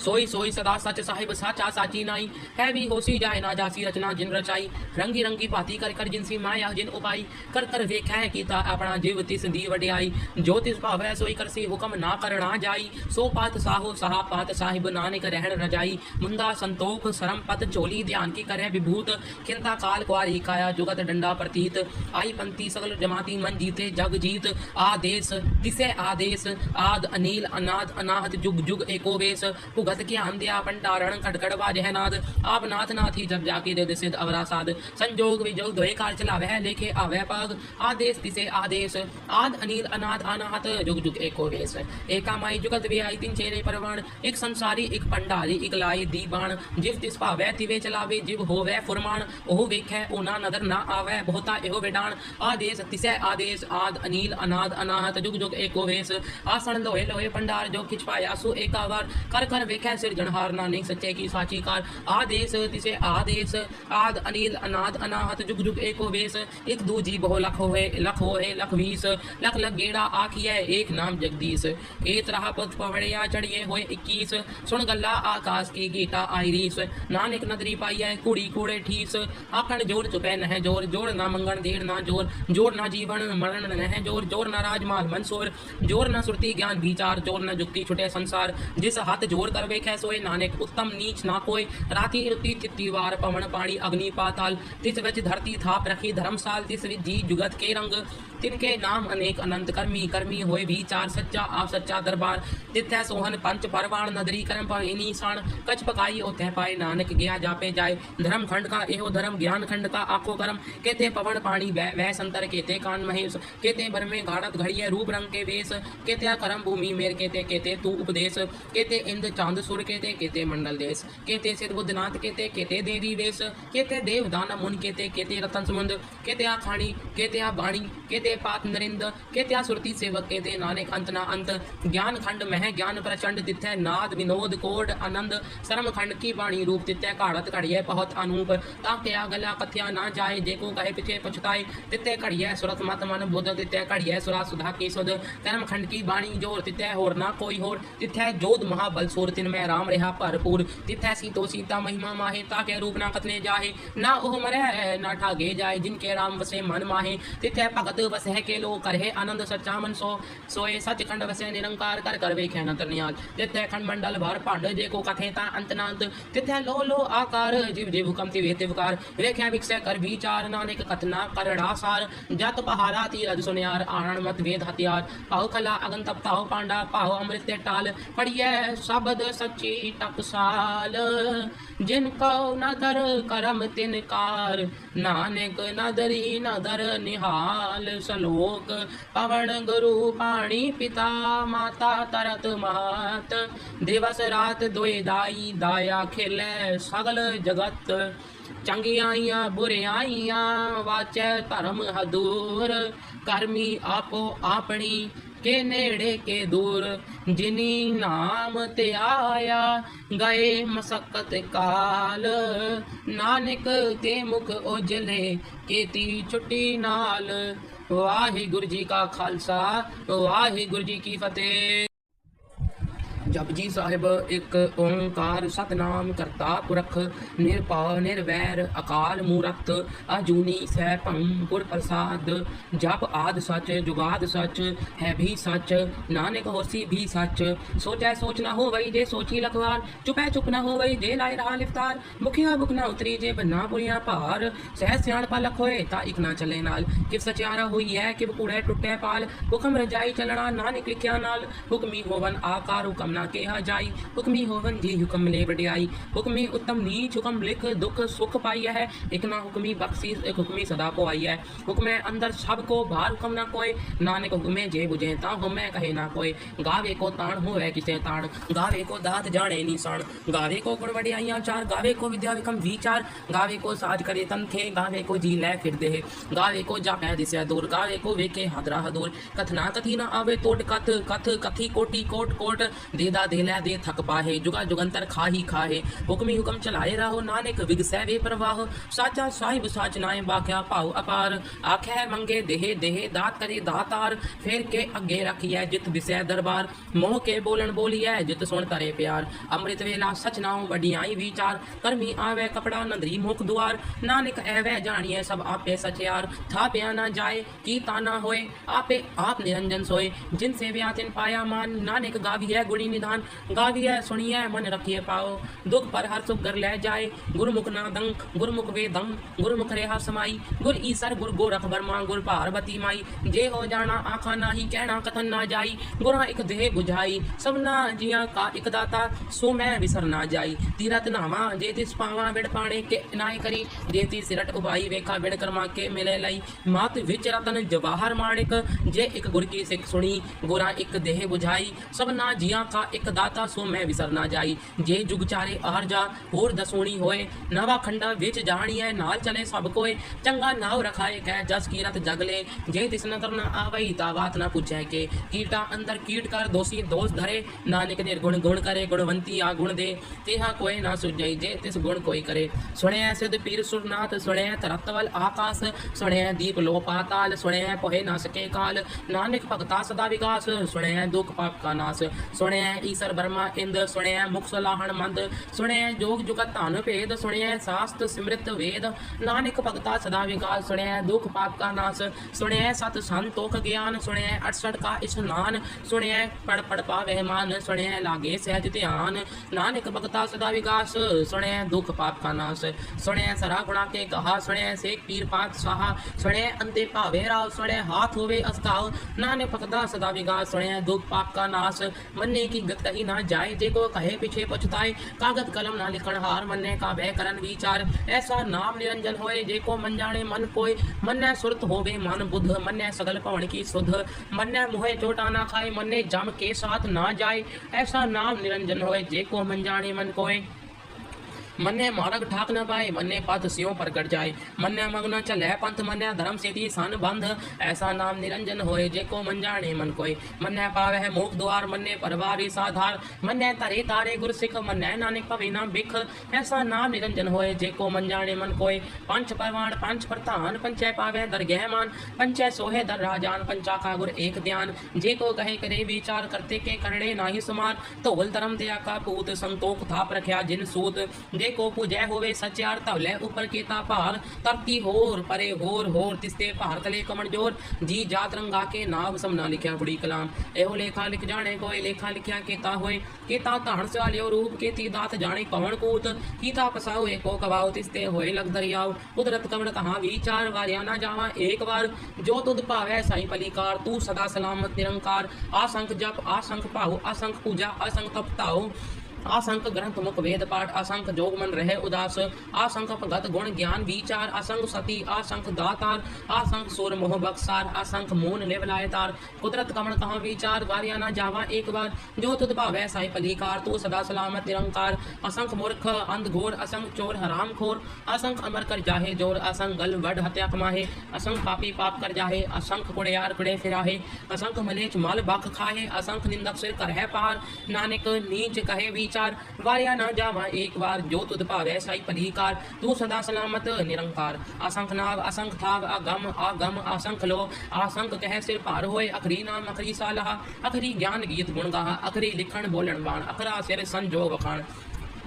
सोई सोई सदा सच साहिब साचा साची नाई, है भी होसी जाए ना जासी रचना जिन रचाई, रंगी रंगी भांति कर कर जिनसी माया जिन उपाई, कर कर वेख है कीता अपना जीव तिस दी वड्याई, जो तिस भावै सोई करसी हुक्म ना करना जाई, सो पात साहो सहा पात साहिब नानक रहन रजाई, मुंदा संतोख सरम पत चोली ध्यान की करे विभूत, खिंता काल कुआरी काया जुगत डंडा प्रतीत, आई पंक्ति सगल जमाती मन जीते जग जीत, आदेश तिसे आदेश, आद अनिल अनाद अनाहत जुग जुग एको वेश, भगत के आंध्या पंटारण खटखड़ बाजह नाद, आप नाथ नाथी जब जाके दे सिद्ध अवरा साध, संजोग विजोग दोए कार चलावे लेखे आवे पाग, आदेश तिसे आदेश, आद अनिल अनाद अनाहत जुग जुग एको वेश, एका माई जुगत वे आई तीन चेरे परवान, एक संसारी एक पंडारी एक लाई दीवान, जिव तिस पावे तिवे चलावे जिव होवे फुरमान, ओह वेखे ओना नदर ना आवे बहुता एहो बेडान, आदेश तिसे आदेश, आद अनिल अनाद अनाहत जुग जुग एको वेश, आसन लोहे लोहे पंडार जो खिच पाया सो एकावार, कर कर वेखे सिरजनहार नानक सच्चे की साची कार, आदेश तिसे आदेश, आद अनिल अनाद अनाहत जुग जुग एको वेश, एक दूजी बहु लख होए लख वीस, लख लख गेड़ा आखिए एक नाम जगदीश, एक रहा पथ पवड़िया चढ़िए होए 21, सुन गल्ला आकाश की गीता आई रीस, नानक नदरी पाइए कुड़ी कूड़े ठीस, आखण जोर चुपे नह जोर, जोर ना मंगण देर ना जोर, जोर ना जीवन मरण नह जोर, जोर ना राजमाल मंसूर, जोर ना सुरती ज्ञान विचार, जोर ना जुक्ति छुटे संसार, जिस हाथ जोर कर वेखे सोए नानक उत्तम नीच ना कोय, राति रुति चित्ती वार पवन पानी अग्नि पाताल, तिस विच धरती थाप रखी धर्मसाल, तिस विच जी जुगत के रंग, तिनके नाम अनेक अनंत कर्मी कर्मी होए विचार, सच्चा आप सच्चा दरबार, तिथै सोहन पंच परवान, नदरी कर्म पाए निशान, कछ पकाई ओतै पाए नानक गया जापे जाए, धर्म खंड का एहो धर्म ज्ञान खंड का आखो कर्म, केते पवन पानी वह संतर, केते कान महेश, केते बर में घाड़त घड़िए रूप रंग के वेश, केते करम भूमि मेर, केते केते तू उपदेश, केते इंद चांद सुर, केते केते मंडल देश, केते सिद्ध बुद्धनाथ, केते केते देवी वेश, केते देव दान मुन, केते केते रतन समुंद, केते आ खाणी, केते आ बाणी, केते पात नरिंद, केते आ सुरती सेवक, केते नानक अंत ना अंत, ज्ञान खंड मह ज्ञान प्रचंड, तिथै नाद विनोद कोड आनंद, शर्म खंड की बाणी रूप, तिथै घाड़त घड़िए बहुत अनूप, ताके आ गला कथ्या ना जाए, जेको कहे पिछे पछताए, तिथै घड़िए सुरत मत मन बुद्ध, तिथै घड़िए सुरा सुधा की सुध, कर्म खंड की बाणी जोर, तिथै होर ना कोई होर, तिथै जोध महाबल सोर, तिन मैं राम रहा भरपूर। तिथै सीतो सीता महिमा माहे, ताके रूप ना कतने जाहे। ना ओह मरै ना ठागे जाए, जिनके राम वसे मन माहे। तिथै भगत वसह के लो करहे आनंद, सच्चा मन सोए सचखंड वसे निरंकार। कर कर वेख्या न तरनियाल, तिथै खंड मंडल भर भांड, जेको कथे ता अंत नांत। तिथै लो लो आकार, जिव जिव हुकम तिवे तिवकार। वेख्या विकसै कर विचार, नानक कथना करड़ा सार। जत पहारा तीरथ सुनियार, आनन मत वेद हथियार। पाओ खला अगन तपताओ पांडा, पाओ अमृत टाल। पढ़िए शब्द सच्ची टकसाल, जिनको नदर करम तिनकार। नानक नदरी नदर निहाल। सलोक पवन गुरु पाणी पिता, माता तरत महत। दिवस रात दोए दाई, दाया खिलै सगल जगत। चंगियाइयां बुरियाइयां, वाचै धर्म हदूर। करमी आपो आपनी, के नेड़े के दूर। जिनी नाम ते आया, गए मसक्कत काल। नानक ते मुख उजले, केती छुट्टी नाल। वाहिगुरु जी का खालसा, वाहिगुरु जी की फतेह। जपजी साहिब एक ओंकार सतनाम करता पुरख। निरभउ निरवैर अकाल मूरत। अजूनी सैभं गुर प्रसाद। जप आद सच जुगाद सच, है भी सच नानक होसी भी सच। सोचै सोच न होवई, जे सोची लखवार। चुपै चुप न होवई, जे लाए रहा लिफ्तार। भुखिया भुख न उतरी, जे बन्ना बुरिया भार। सहज सियाणपा लख होए, ता इक ना चले नाल। किव सचियारा होई है, किव कूड़े टुटे पाल। हुक्म रजाई चलना, नानक लिखिया नाल। हुक्मी होवन आकार, हुक्म ना केहा जाई। हुक्मी होवन जी हुक्म ले वडियाई। हुक्मी उत्तम नीच, हुक्म लिख दुख सुख पाई है। एक ना हुक्मी बख्शी, एक हुक्मी सदा पोआई है। हुक्मै अंदर सब को भार, हुक्म ना कोय। नानक हुक्मे जे बुझे, ता हुमै कहे ना कोय। गावे को ताण होवे किसे ताण, गावे को दात जाने निशान। गावे को गुण वडियाइयां चार, गावे को विद्या विक्रम विचार। गावे को साज करे तनखे, गावे को जी लै फिर दे। गावे को जापै दिसै दूर, गावे को वेखे हादरा हदूर। कथना कथी ना आवे तोट कथ, कथ कथी कोटि कोट कोट। देदा दे लै दे थक पाहे, जुगा जुगंतर खाही खाहे। हुक्मी हुक्म चलाए रहो, नानक विगसै वे प्रवाह। साचा साहिब साच नाए, बाख्या भाव अपार। आखै मंगे देहे देहे, दात करे दातार। फिर के अगे रखिए जित बिसै दरबार। मोह के बोलन बोलिए, जित सुन तरे प्यार। अमृत वेला सच नाओ, वडियाई विचार। करमी आवे कपड़ा नंदरी मुख दुआर। नानक ऐवै जानिए सब आपे सचियार। था प्या ना जाए, की ताना होए। आपे आप निरंजन सोए, जिन सेव्या तिन पाया मान। नानक गाविए गुणी निधान, गाविए सुनिए मन रखिए पाओ। दुख पर हर सुख घर ले जाए। गुरमुख नादंग गुरमुख वेदंग, गुरमुख रेहा समाई। गुर ईसर गुर गोरख बर्मा, गुर पार्वती माई। जे हो जाना आखा नाही, कहना कथन ना जाई। गुरा एक देह बुझाई, सबना जिया का एक दाता। सो मैं विसर ना जाई। तीरथ नावा जे तिस पावा, बिड़ पाणे के नाय करी। जे ती सिरट उबाई, वेखा बिड़ कर्मा के मिले लई। मात विच रतन जवाहर माणिक, जे एक गुर की सिख सुनी। गुरा एक देह बुझाई, सबना जिया का एक दाता। सो मैं विसर ना जाई। जे जुग चारे आर जा, होर दसूणी होए। नवा खंडा विच जानिए, नाल चले सब कोय। चंगा नाव रखाए कै, जस कीरत जगले। जे तिस नदर न आवई, ता बात न पूछे के। कीटा अंदर कीट कर, दोषी दोष धरे। नानक निर्गुण गुण करे, गुणवंती आ गुण दे। तेहा कोय ना सुझई, जे तिस गुण कोई करे। सुने सिद्ध पीर सुरनाथ, सुने तरतवल आकाश। सुने दीप लो पाताल, सुने पोहे ना सके काल। नानक भगता सदा विकास, सुने दुख पाप का नाश। सुने ईसर ब्रह्मा इंद, सुने मुख सलाहण मंद। सुने जोग जुगत धन भेद, सुने शास्त्र सिमृत वेद। नानक भगता सदा विकास, सुने दुख पाप का नाश। सुने सत संतोख ज्ञान, सुने 68 का स्नान। सुने पढ़ पढ़ पावे मान, सुने लागे सहज ध्यान। नानक भगता सदा विकास, सुने दुख पाप का नाश। सुने सरा गुणा के कहा, सुने से पीर पात सहा। सुने अंते भावे राव, सुने हाथ होवे अस्ताव। नानक भगता सदा विकास, सुने दुख पाप का नाश। मन्ने की गत कही ना जाए, जे को कहे पीछे पछताए। कागज कलम ना लिखण हार, मन्ने का भय करन विचार। ऐसा नाम निरंजन होए, जे को मन जाने मन कोय। मन्ने सुरत होवे मन बुध, मन्ने सगल पवन की सुध। मन्ने मुहे चोटा ना खाए, मन्ने जम के साथ ना जाए। ऐसा नाम निरंजन होए, जे को मन जाने मन कोय। मन्ने मार्ग ठाक न पाए, मन्ने पथ स्यों प्रगट जाए। मन्ने मग्न चले पंथ, मन्ने धर्म सेती सन बंध। ऐसा नाम निरंजन होए, जेको मन जाने मन कोय। मन्ने पावे है मोक्ष द्वार, मन्ने परवारी साधार। मन्ने तरे तारे गुर सिख, मन्ने नानक पवे ना बिख। ऐसा नाम निरंजन होए, जेको मन जाने मन कोय। पंच परवान पंच प्रधान, पंचै पावे दरगह मान। पंचै सोहे दर राजान, पंचा का गुर एक ध्यान। जेको कहे करे विचार, करते के करणे नाही सुमार। धौल धर्म दया का पूत, संतोख थाप रखया जिन सूत। जेको पूजै होवे सच्यार, तवलै ऊपर केता भार। तरती होर परे होर तिसते भार तले कमण जोर। जी जात रंगा के नाव, समना लिखया बड़ी कलाम। एहो लेखा लिख जाने कोय, लेखा लिखया केता होय। केता ताण चालियो रूप, केती दात जाने कवण कूत। कीता पसाओ एको कबाओ, तिसते होय लग दरियाव। कुदरत कवण कहा विचार, वारिया ना जावा एक बार। जो तुद भावै साई पलीकार, तू सदा सलामत निरंकार। असंख जप असंख भाव, असंख पूजा असंख तप ताओ। असंख ग्रंथ मुख वेद पाठ, असंख जोग मन रहे उदास। असंख भगत गुण ज्ञान विचार, असंख सती असंख दातार। असंख सुर मोह बक्सार, असंख मून लेवलाय तार। कुदरत कमण कहा विचार, वारिया ना जावा एक बार। जो तुद भावै साई पलीकार, तू सदा सलामत निरंकार। असंख मूर्ख अंध घोर, असंख चोर हराम खोर। असंख अमर कर जाहे जोर, असंख गल वड हत्या कमाहे। असंख पापी पाप कर जाहे, असंख कुड़ियार कुड़े फिराहे। असंख मलेच मल बख खाहे, असंख निंदक सिर करहे पार। नानक नीच कहे विचार, वारिया ना जावा एक बार। जो तुद भावै साई पलीकार, तू सदा सलामत निरंकार। असंख नाव असंख थाव, अगम आगम असंख लो। असंख कह सिर भार होए, अखरी नाम अखरी सालहा। अखरी ज्ञान गीत गुण गाहा, अखरी लिखण बोलण बाण। अखरा सिर संजोग वखाण।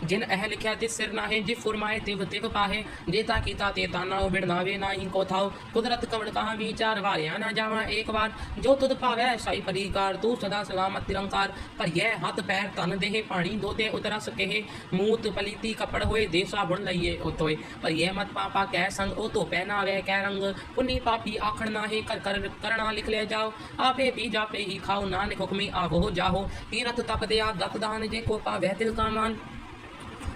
जिन अह लिखया तिस सिर नाहे, जिव फुरमाए तिव तिव पाहे। जेता कीता तेता नाओ, बिड़नावे नाही को थाओ। कुदरत कवण कहा विचार, वारिया ना जावा एक बार। जो तुद भावै साई पलीकार, तू सदा सलामत निरंकार। भरियै हथ पैर तन देह, पानी धोते उतरस केहे। मूत पलीती कपड़ होए, दे साबुन लइए ओतोए। भरियै मत पापा कै संग, ओ तो पहनावे कै रंग। पुन्नी पापी आखण नाहे, कर कर करना लिख ले जाओ। आपे पी जापे ही खाओ, नानक हुक्मी आवो जाहो। तीरथ तप दया गत दान, जेको पावै तिल का मान।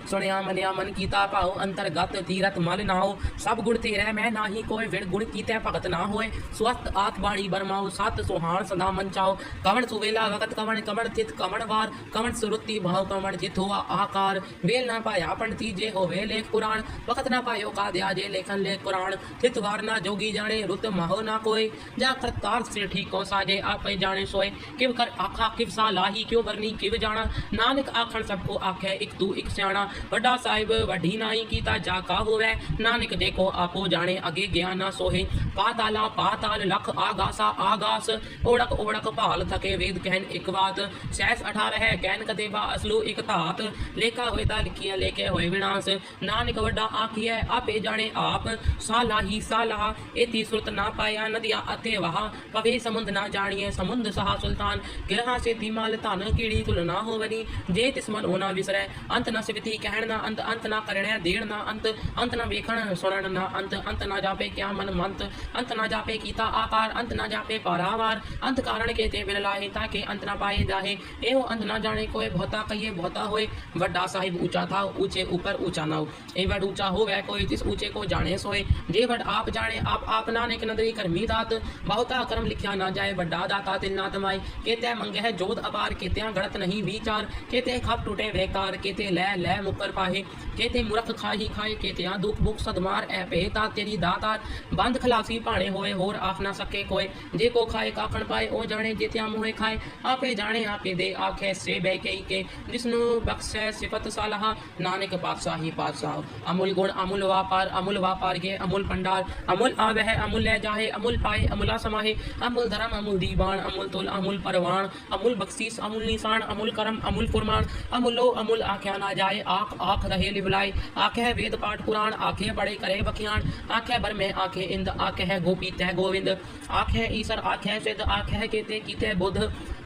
सुनिया मनिया मन कीता भाओ, अंतरगत तीरथ मल नाओ। सब गुण तेरै मैं नाही कोय, विण गुण कीतै भगत ना होए। स्वस्थ आत बाणी बरमाओ, सत सुहान सदा मन चाओ। कवण सुवेला वगत कवण, कवण तिथ कवण वार। कवण सुरुति भाव कवण, जित हुआ आकार। वेल ना पाया पंडिती, जे होवे लेख पुराण। वक्त ना पायो का दया, जे लेखन लेख पुराण। थित वार ना जोगी जाने, रुत माहो ना कोय। जा करतार सिर ठीक को साजे, आपे जाने सोए। किव कर आखा किव सा लाही, क्यों बरनी किव जाना। नानक आखण सबको आखे, एक तू एक स्याणा। वड्डा साहिब वड्डी नाई, कीता जाका होवे। नानक देखो आपो जाने, अगे ज्ञान ना सोहे। पाताला पाताल लख, आगासा आगास। ओड़क ओड़क भाल थके, वेद कहन एक बात। सैस 18 है कहन कदेबा, असलू एक धात। लेखा होए ता लिखिया, लेखे होए विनाश। नानक वड्डा आखिए, आपे जाने आप। साला ही साला, एती सुरत ना पाया, नदिया अते वहा। पवे समुंद ना जानिए, समुंद सहा सुल्तान। गिरहा से तीमाल धन, कीड़ी तुल ना होवनी। जे तिस मन होना विसरै, अंत न सिवती कहण ना अंत। अंत ना करणे देण ना अंत। अंत ना वेखण सुणन ना अंत। अंत ना जापे क्या मन मंत। अंत ना जापे कीता आकार, अंत ना जापे पारावार। अंत कारण के ते बिरलाहे, ताके अंत ना पाए जाहे। एहो अंत ना जाने कोई, बहुता कहिए बहुता होए। वड्डा साहिब ऊंचा था, ऊंचे ऊपर ऊंचा नाउ। ए वड ऊंचा होवे कोई, तिस ऊंचे को जाने सोए। जे वड आप जाने आप नानक नदरी करमी दात। बहुता कर्म लिखया ना जाए, वड्डा दाता तिल ना तमाई। केते मंगे जोत अपार, केत्या गणत नहीं विचार। केते खप टूटे बेकार, केते लै मुकर पाहे। केते मूर्ख खाही खाए, केतिया दुख बुख सदमार। ऐ पेता तेरी दातार, बंद खलासी भाणे होए, होर आख ना सके कोय। जे को खाए काखण पाए, ओ जाने जित्या मुहे खाए। आपे जाने आपे दे आखे, से बैकई के। जिसनु बख्शे सिफत सालहा, नानक पातशाही पातशाह। अमूल गुण अमूल व्यापार गे अमूल भंडार। अमूल आवे है अमूल ले जाहे, अमूल पाए अमूला समाहे। अमूल धर्म अमूल दीवान, अमूल तुल अमूल परवान। अमूल बख्शीस अमूल निशान, अमूल करम अमूल फुरमान। अमूलो अमूल आख्या ना जाए, आख आख रहे लिवलाए। आखे वेद पाठ पुराण, आखे बड़े करे बखियान। आखे बर में आखे इंद, आखे है गोपी तह गोविंद। आखे ईसर आखे सिद्ध, आखे केते कीते बुध।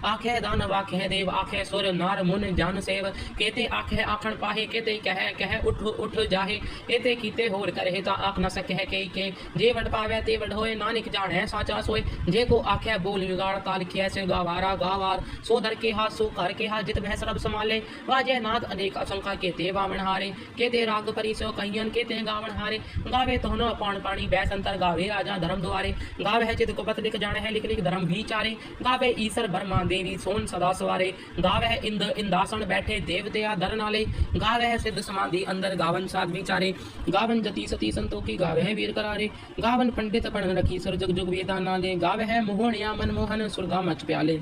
आखे दानव आखे देव, आखे सुर नार मुन जन सेव। केते आखे आखण पाहे, केते कह उठ उठ जाहे। एते कीते होर करे, ता आख न सके के। जे वड पावे ते वड होए, नानक जाने साचा सोए। जे को आखे बोल विगाड़, ता लिखिया से गावारा गावार। सो दर के हाथ सो कर के हाथ, जित भय सरब संभाले। वाजे नाद अनेक असंख्या, केते वामन हारे। केते राग परी सो कहियन, केते गावण हारे। गावे तोहनो पाण पाणी बैस अंतर, गावे राजा धर्म द्वारे। गावे है चित को पत लिख जाने है, लिख लिख धर्म विचारे। गावे ईसर बर्मा देवी सोन सदा सवारे। गावह इंद इंदासन बैठे देवते दर नाले। गावह सिद्ध समाधि अंदर गावन साध विचारे। गावन जति सती संतोखी गावह वीर करारे। गावन पंडित पढ़ रखी सर जग जुग वेदा नाले। गावह मोहनिया मनमोहन सुरगा मच प्याले।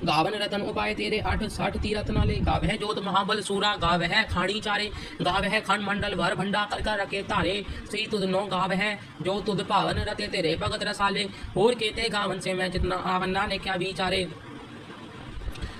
गावन रतन उपाय तेरे 8 तीरथ नाले। गावह जोत महाबल सूरा गावह खाणी चारे। गावह खंड मंडल भर भंडा कर कर रखे तारे। श्री तुद नो गावह जो तुद पावन रते तेरे भगत रसाले। और केते गावन से मैं जितना आवन्ना ने क्या विचारे।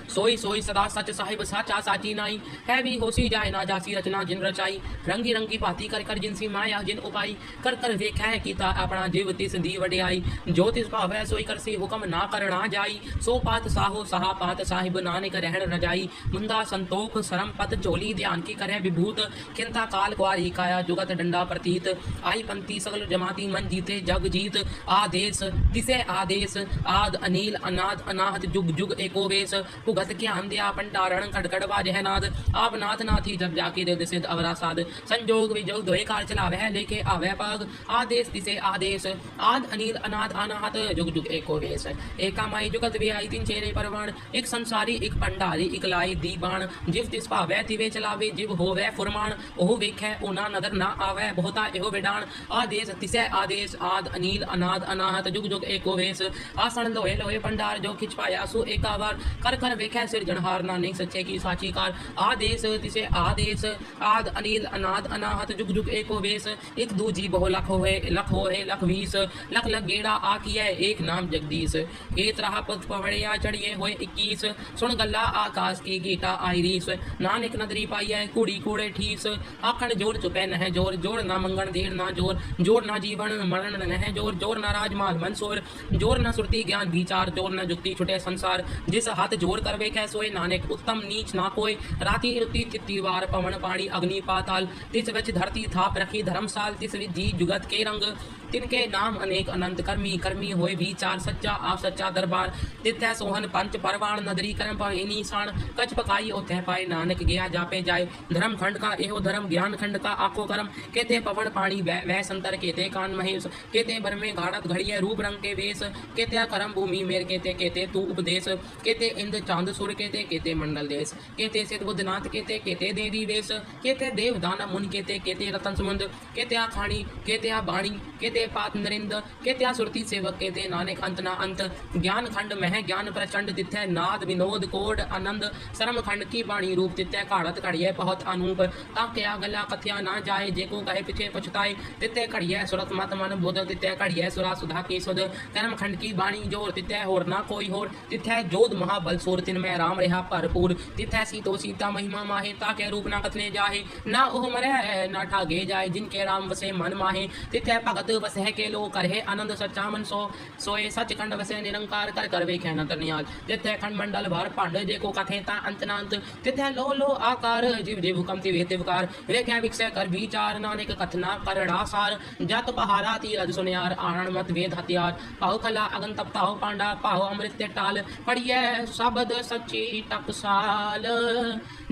सोई सोई सदा सच साहिब साचा साची नाई। है भी होसी जाए ना जासी रचना जिन रचाई। रंगी रंगी भांति कर कर जिनसी माया जिन उपाई। कर कर वेख है कीता अपना जीव तिस दी वड्याई। जो तिस भावै सोई करसी हुक्म ना करना जाई। सो पात साहो सहा पात साहिब नानक रहन रजाई। मुंदा संतोख सरम पत चोली ध्यान की करे विभूत। खिंता काल कुआरी काया जुगत डंडा प्रतीत। आई पंक्ति सगल जमाती मन जीते जग जीत। आदेश तिसे आदेश आद अनिल अनाद अनाहत जुग जुग एको वेश। भुगत ज्ञान दिया पंडारण खड़खड़ बाजह नाद। आप नाथ नाथी जब जाके दे सिद्ध अवरा साध। संजोग विजोग दोए कार चलावे लेके आवे पाग। आदेश दिसे आदेश आद अनिल अनाद अनाहत जुग जुग एको वेश। एका माई जुगत वे आई तीन चेरे परवान। एक संसारी एक पंडारी एक लाई दी बाण। जिव तिस भावै तिवे चलावे जिव होवे फुरमान। ओह वेखै ओना नदर ना आवे बहुता एहो विडान। आदेश तिसे आदेश आद अनिल अनाद अनाहत जुग जुग एको वेश। आसन लोहे लोहे पंडार जो खिंच पाया सो एका बार। कर कर वेखै सिरजनहार नानक सच्चे की साची कार। आदेश तिसे आदेश आद अनिल अनाद अनाहत जुग जुग एको वेश। एक दूजी बहु लख होए लख वीस। लख लख गेड़ा आकिए एक नाम जगदीश। एक रहा पद पवड़िया चढ़िए होए 21। सुन गल्ला आकाश की गीता आई रीस। नानक नदरी पाइए कुड़ी कूड़े ठीस। आखण जोर चुपे नह जोर जोर ना मंगण देर ना जोर। जोर ना जीवन मरण नह जोर। जोर ना राजमाल मनसोर। जोर ना सुरती ज्ञान विचार। जोर ना जुक्ति छुटे संसार। जिस हाथ जोर करवे सोए नानक उत्तम नीच ना कोय। राति रुति चित्ती वार पवन पानी अग्नि पाताल। तिस विच धरती थाप रखी धर्मसाल। तिस विधि जुगत के रंग। तिनके नाम अनेक अनंत कर्मी। कर्मी होए विचार सच्चा आप सच्चा दरबार। तिथै सोहन पंच परवान नदरी कर्म पाए निशान। कच पकाई ओथै पाए नानक गया जापे जाए। धर्म खंड का एहो धर्म ज्ञान खंड का आखो कर्म। केते पवन पानी वह संतर केते कान महेश। केते बर में घाड़त घड़िए रूप रंग के वेश। केते करम भूमि मेर केते केते तू उपदेश। केते इंद्र चांद सुर केते केते मंडल देश। केते सिद्ध बुद्धनाथ केते केते देवी वेश। केते देव दाना मुनि केते केते रतन सुमंद। केते खाणी केते बाणी केते पात नरिंद। केते सुरती सेवक केते नानक अंत ना अंत। ज्ञान खंड मह ज्ञान प्रचंड तिथै नाद विनोद कोड आनंद। शर्म खंड की बाणी रूप तिथै काढ़त घड़िए बहुत अनूप। ताकया गला कथया ना जाए जेको कहे पिछे पछताए। तिथै घड़िए सुरत मत मन बुध। तिथै घड़िए सुरा सुधा की सुध। कर्म खंड की बाणी जोर तिथै होर ना कोई होर। तिथै जोध महाबल सोर तिन में राम रहा भरपूर। तिथै सीतो सीता महिमा माहे। ताके रूप ना कथने जाहे। ना ओह मरे ना ठागे जाए जिनके राम वसे मन माहे। तिथै भगत वसह के लो करहे आनंद सच्चा मन सो। सोए सच खंड वसे निरंकार कर कर वेखे न तरनियाल। तिथै खंड मंडल भर पांड जेको कथे ता अंत नांत। तिथै लो लो आकार जीव जीव हुकम तिवे तिवकार। वेखे विकसे कर विचार नानक कथना करड़ा सार। जत पहारा तीरज सुनियार आरण मत वेद हथियार। पाहु खला अगन तपताहु पांडा पाहु अमृत टाल। पढ़िए शब्द सच्ची टकसाल।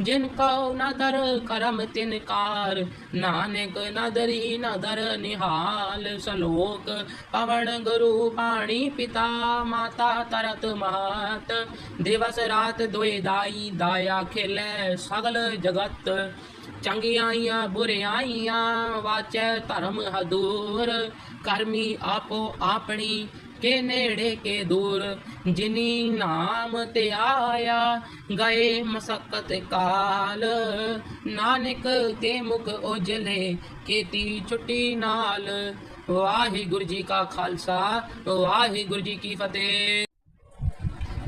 जिनको नदर करम तिनकार। नानक नदरी नदर निहाल। सलोक पवन गुरु पाणी पिता माता तरत महत। दिवस रात दोए दाई दाया खिले सगल जगत। चंगियाइयां बुरियाइयां वाचे धर्म हदूर। कर्मी आपो आपनी के नेड़े के दूर। जिनी नाम ते आया गए मसक्कत काल। नानक के मुख उजले केती छुट्टी नाल। वाहिगुरु जी का खालसा वाहिगुरु जी की फतेह।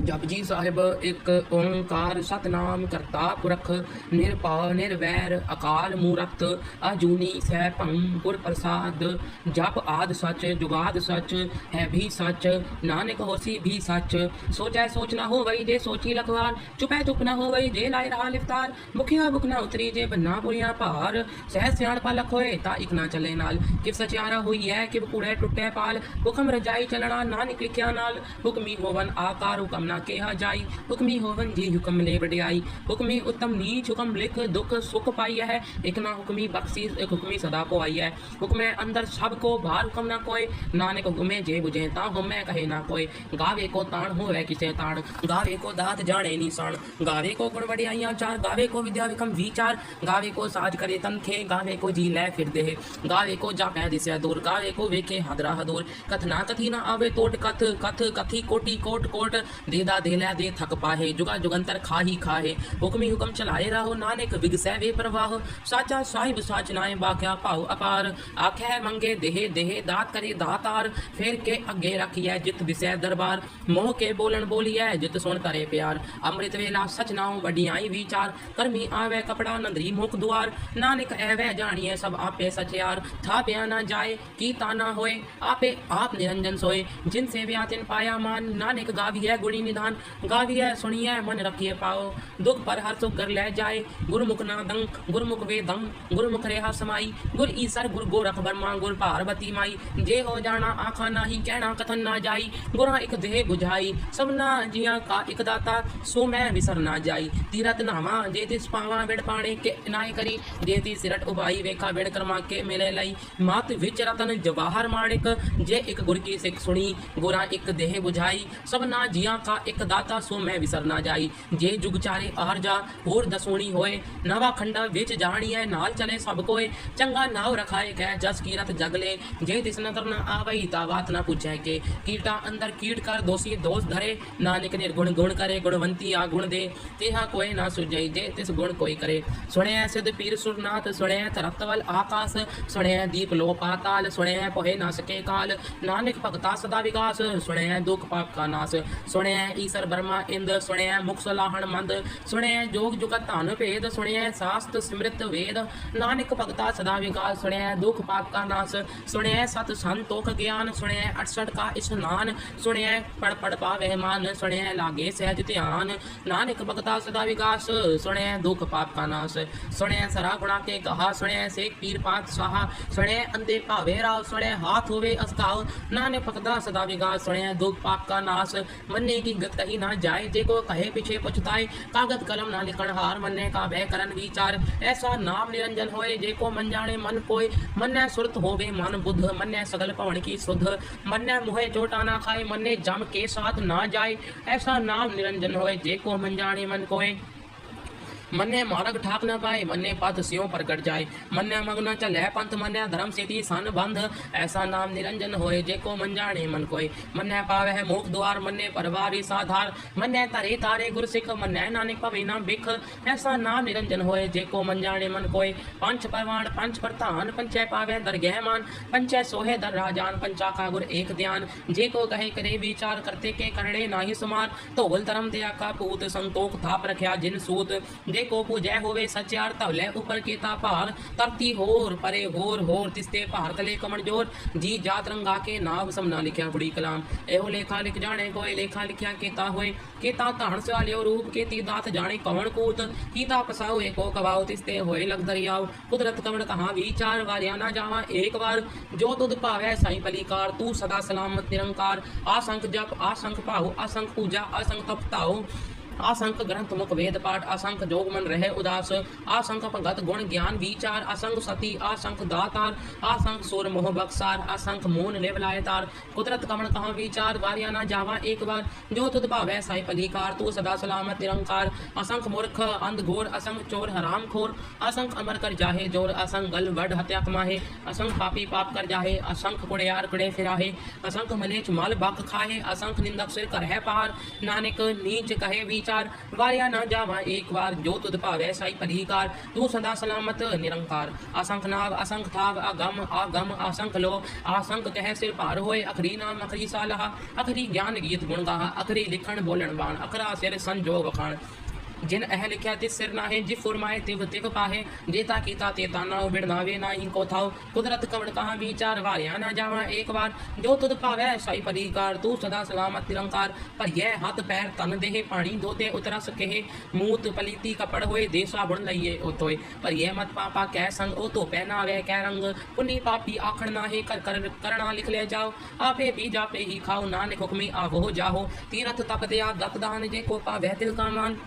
जपजी साहिब एक ओंकार सतनाम करता पुरख। निरभउ निर्वैर अकाल मूरत। अजूनी सैभं गुर प्रसाद। जप आद सच जुगाद सच है भी सच। नानक होसी भी सच। सोचै सोच न हो वही जे सोची लखवार। चुपै चुप न हो वही जे लाए रहा लिफ्तार। मुखिया बुक न उतरी जे बन्ना पुरिया भार। सहज सियाणपा लख होए ता इक ना चले नाल। किव सचियारा हुई है किव कूड़े टुटे पाल। हुक्म रजाई चलना नानक लिखिया नाल। हुक्मी होवन आकार हुक्म ना केहा जाई। हुक्मी होवन जी हुक्म ले वडियाई, हुक्मी उत्तम नीच हुक्म लिख दुख सुख पाई है। एक ना हुक्मी बख्शी एक हुक्मी सदा को आई है। हुक्मे अंदर सबको बाहर हुक्म ना कोई, नानक हुक्मे जे बुझे ता हुक्मे कहे ना कोई। गावे को ताण होवे किसे ताण, गावे को दात जाने निशान। गावे को गुण वडियाइयां चार, गावे को विद्या विक्रम विचार। गावे को साज करे तनखे, गावे को जी लै फिर दे। गावे को जापै दिसै दूर, गावे को वेखे हादरा हदूर। कथना कथी ना आवे टोट कथ, कथ कथी कोटि कोट कोट। देदा दे लै दे थक पाहे, जुगा जुगंतर खाही खाहे। हुक्मी हुक्म चलाए रहो, नानक विगसै वे प्रवाह। साचा साहिब साच नाए बाख्या भाव अपार। आखै मंगे देहे देहे दात करे दातार। फेर के अगे रखिए जित दिसै दरबार। मोह के बोलन बोलिए जित सुन करे प्यार। अमृत वेला सच नाउ वडियाई विचार। करमी आवे कपड़ा नंदरी मुख द्वार। नानक ऐवे जानिए सब आपे सचयार। था प्या ना जाए की ताना होए, आपे आप निरंजन सोए। जिनसे व्यातिन पाया मान, नानक गाविए गुणी निधान। गाविए सुनिए मन रखिए पाओ, दुख पर हर सुख कर ले जाए। गुरुमुख ना दंक गुरुमुख वे दंग, गुरुमुख रेहा समाई। गुर ईसर गुर गोरख बर्मा गुर पार्वती माई। जे हो जाना आखा नाही, कहना कथन ना जाई। गुरा एक देह बुझाई, सबना जिया का एक दाता। सो मैं विसर ना जाई, तीरथ नावा जे तिस पावा। बिड़ पाणे के नाय करी, जे ती सिरट उबाई। वेखा बिड़ कर्मा के मिले लई, मात विच रतन जवाहर माणिक। जे एक गुर की सिख सुनी, गुरा एक देह बुझाई। सबना जिया का एक दाता, सो मैं विसर ना जाई। जे जुग चारे आर जा होर दसोणी होए। नवा खंडा विच जानिए नाल चले सब कोय। चंगा नाव रखाए कै जस कीरत जगले। जे तिस नगर न आवई ता बात न पूछे के। कीटा अंदर कीट कर दोषी दोष धरे। नानक निर्गुण गुण करे, गुणवंती आ गुण दे। तेहा कोई ना सुझई जे तिस गुण कोई करे। सुने सिद्ध पीर सुरनाथ, सुने तरतवल आकाश। सुने दीप लो पाताल, सुने पोहे ना सके काल। नानक भगता सदा विकास, सुने दुख पाप का नाश। सुने ईसर ब्रह्मा इंद्र, सुने मुख सलाहण मंद। सुने जोग जुगत धन भेद, सुने शास्त्र स्मृत वेद। नानक भगता सदा विकास, सुने दुख पाप का नाश। सुने सत संतोख ज्ञान, सुने 68 का स्नान। सुने पढ़ पढ़ पावे मान, सुने लागे सहज ध्यान। नानक भगता सदा विकास, सुने दुख पाप का नाश। सुने सरा गुणा के कहा, सुने से पीर पात सहा। सुने अंधे भावे राव, सुने हाथ होवे अस्काव। नानक भगता सदा विकास, सुने दुख पाप का नाश। मन्ने की गत कही ना जाए, जे को कहे पीछे पछताए। कागद कलम ना लिखण हार, मन्ने का भय करन विचार। ऐसा नाम निरंजन होए, जे को मन जाने मन कोय। मन्ने सुरत होवे मन बुध, मन्ने सगल पवन की सुध। मन्ने मुहे चोटा ना खाए, मन्ने जम के साथ ना जाए। ऐसा नाम निरंजन होए, जे को मन जाने मन कोय। मन्ने मार्ग ठाक न पाए, मन्ने पथ स्यों प्रकट जाए। मन्ने मग न चले पंथ, मन्ने धर्म सेती सन बंध। ऐसा नाम निरंजन होए, जे को मन जाने मन कोय। मन्ने पावे है मुख द्वार, मन्ने परवारी साधार। मन्ने तरे तारे गुर सिख, मन्ने नानक पवे ना बिख। ऐसा नाम निरंजन होए, जे को मन जाने मन कोय। पंच परवान पंच प्रधान, पंचै पावे दरगह मान। पंचै सोहे दर राजान, पंचा का गुर एक ध्यान। जे को कहे करे विचार, करते के करणे नाही सुमार। धोल धर्म दया का पूत, संतोख थाप रख्या जिन सूत। जे को पूजै होवे सचार, तवले ऊपर के ता भार। तरती होर परे होर तिस्ते भार तले कमण जोर। जी जात रंगा के नाव समना लिखिया बुड़ी कलाम। एहो लेखा लिख जाने कोई, लेखा लिखिया केता होए। केता ताण सवालियो रूप, केती दात जाने कवण कूत। कीता पसाओ एको कवाओ, तिस्ते होए लग दरियाव। कुदरत कवण कहा विचार, वारिया ना जावा एक बार। जो तुद भावै साई पलीकार, तू सदा सलामत निरंकार। आसंख जप आसंख पाहु, आसंख पूजा आसंख तप ताओ। असंख ग्रंथ मुख वेद पाठ, असंख जोग मन रहे उदास। असंख भगत गुण ज्ञान विचार, असंख सती असंख दातार। असंख सुर मोह बक्सार, असंख मून लेवलाए तार। कुदरत कमण कहाँ विचार, वारिया ना जावा एक बार। जो तुद भावै साई पलीकार, तू सदा सलामत निरंकार। असंख मूर्ख अंध घोर, असंख चोर हराम खोर। असंख अमर कर जाहे जोर, असंख गल वड हत्या कमाहे। असंख पापी पाप कर जाहे, असंख कुड़ियार कुड़े फिराहे। असंख मलेच मल बक खाहे, असंख निंदक सिर कर है पार। नानक नीच कहे विचार, वारिया ना जावा एक बार। जो तुद भावै साई पलीकार, तू सदा सलामत निरंकार। असंख नाव असंख थाव, अगम आगम असंख लो। असंख कह सिर पार होए, अखरी नाम अखरी सालहा। अखरी ज्ञान गीत गुण गाहा, अखरी लिखण बोलन बाण। अखरा सिर संजोग खान। जिन अह लिख्या तिस सिर नाहे जिफ फुरमाए तिव तिव पाहे जेता कीता तेता नाओ बिड़नावे नाही को थाओ कुदरत कवण कहाँ विचार वारिया ना जावा एक बार जो तुद पावै साई परिकार तू सदा सलामत निरंकार पर यह हाथ पैर तन देह पानी धोते उतरस कहे मूत पलीती कपड़ होए देसा बुण लइए ओतोय पर यह मत पापा कै संग ओ तो पहनावे कै रंग पुनी पापी आखण नाहे कर कर करना लिख ले जाओ आपे भी जापे ही खाओ नानक हुक्मी आवो जाहो तीरथ तप दया गत दान जे को पावै दिल का मान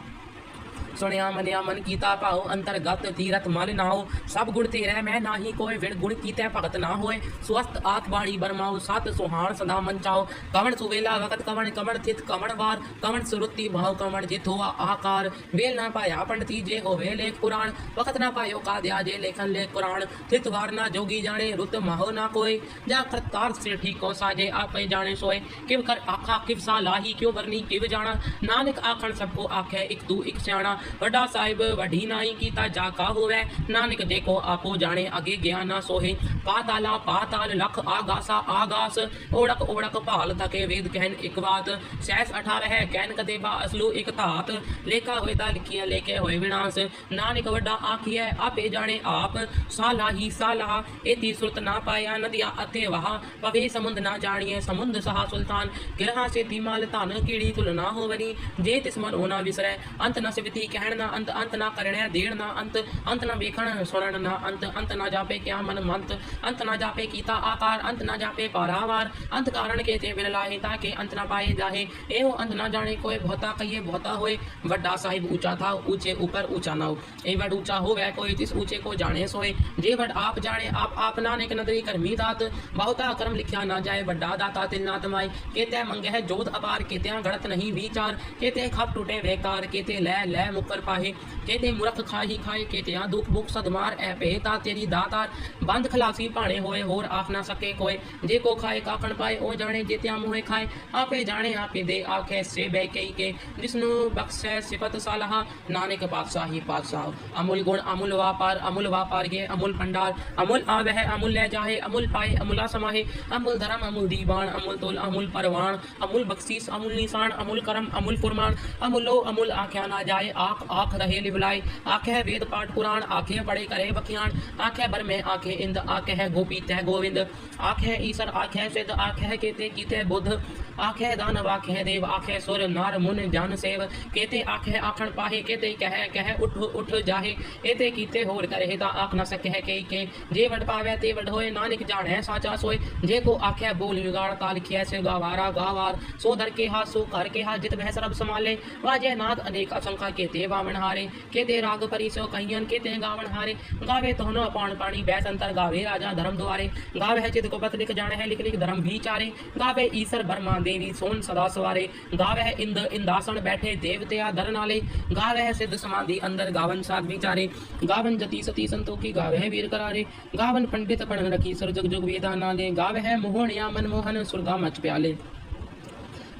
सुनिया मनिया मन कीता पाओ अंतरगत तीरथ मल नाओ सब गुण तेरे मैं नाही कोई विण गुण कीते भगत ना होए स्वस्थ आत बाणी बरमाओ सत सुहान सदा मन चाओ कवण सुवेला वकत कवण कवण थित कवण वार कवण सुरुति भाव कवण जित हुआ आकार वेल ना पाया पंडिती जे होवे लेख पुराण वकत ना पायो का दया जे लेखन लेख पुराण थित वार ना जोगी जाने रुत महो ना कोई जा करतार से ठीक को साजे आप जाने सोए किव कर आखा किव सा लाही क्यों बरनी किव जाना नानक आखण सबको आखे एक तू एक स्याणा वड्डा साहिब वड्डी नाई कीता जाका होवे नानक देखो आपो जाने अगे ज्ञान ना सोहे पाताला पाताल लख आगासा आगास ओड़क ओड़क भाल तके वेद कहन एक बात सैस 18 है कहन कदे बा असलू एक धात लेखा होए ता लिखिया लेके होए विनाश नानक वड्डा आखिए आपे जाने आप साला ही साला एती सुरत ना पाया नदिया अथे वहा पवे समुंद ना जानिए समुंद सहा सुल्तान गिरहा से तिमाल तान कीड़ी तुलना होवनी जे तिस मन होना विसरे अंत न सिवती कहण ना अंत अंत ना करणे देण ना अंत अंत ना वेखण सुणन ना अंत अंत ना जापे क्या मन मंत अंत ना जापे कीता आकार अंत ना जापे पारावार अंत कारण के ते बिरलाहे ताके अंत ना पाए जाहे एवं अंत ना जाने कोई बहुता कहिए बहुता होए वड्डा साहिब ऊंचा था ऊंचे ऊपर ऊंचा ना हो ए वड ऊंचा हो वह कोई जिस ऊंचे को जाने सोए जे वड आप जाने आप नानक नदरी करमी दात बहुता कर्म लिखा ना जाए वड्डा दाता तिल ना तमाई केते मंगे है जोत अपार केते गणत नहीं विचार केते खप टूटे बेकार केते ले मुकर पाहे केते मूर्ख खाही खाए केते दुख बुख सदमार ए पेता तेरी दातार बंद खलासी पाने होए होर आख ना सके कोई जे को खाए काकण पाए ओ जाने जेत्या मुहे खाए आपे जाने आपे दे आखे से बैकई के जिसनु बख्शे सिफत सालहा नानक पातशाही पातशाह अमूल गुण अमूल व्यापार के अमूल भंडार अमूल आवे है अमूल ले जाहे अमूल पाए अमूला समाहे अमूल धर्म अमूल दीवान अमूल तोल अमूल परवान अमूल बख्शीस अमूल निशान अमूल करम अमूल फुरमान अमूलो अमूल आख्या ना जाए आख आख रहे लिबलाई आखे वेद पाठ पुराण आखे पढ़े करे बखियान आखे बर में आखे इंद आखे है गोपी तह गोविंद आखे ईश्वर आखे सिद्ध आखे केते कीते बुद्ध आखे दानव आखे देव आखे सुर नार मुन जान सेव केते आखे आखण पाहे केते कह उठ उठ जाहे एते कीते होर करे ता आख न सके के जे वड पावे ते वड होए नानक जाने साचा सोए जे को आखे बोल विगाड़ ता लिखिए से गावारा गावार सो दर के हा सो कर के हा जित बह सरब संभाले वाजे नाथ अनेक असंख्या केते वामन हारे केते राग परी सो कहियन केते गावन हारे गावे तोहनो पाण पाणी बैस अंतर गावे राजा धर्म द्वारे गावे चित को पत लिख जाने है लिख लिख धर्म भी चारे गावे ईश्वर ब्रह्मा देवी सोन सदा सवारे गावे इंद इंदासन बैठे देवतया धर नाले गावे सिद्ध समाधि अंदर गावन साध विचारे गावन जति सती संतोखी गावे वीर करारे गावन पंडित पढ़ रखी सुर जुग जुग वेदा नाले गावे मोहन या मनमोहन सुरगा मच प्याले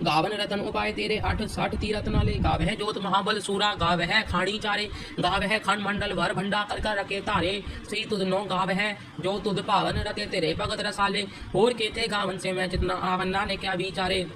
गावन रतन उपाय तेरे 8 तीरथ नाले गावे जोत महाबल सूरा गावे खाणी चारे गावे खंड मंडल वर भंडा कर कर रखे तारे श्री तुद नो गावे जो तुद पावन रते तेरे भगत रसाले और केते गावन से मैं जितना आवन नाले क्या विचारे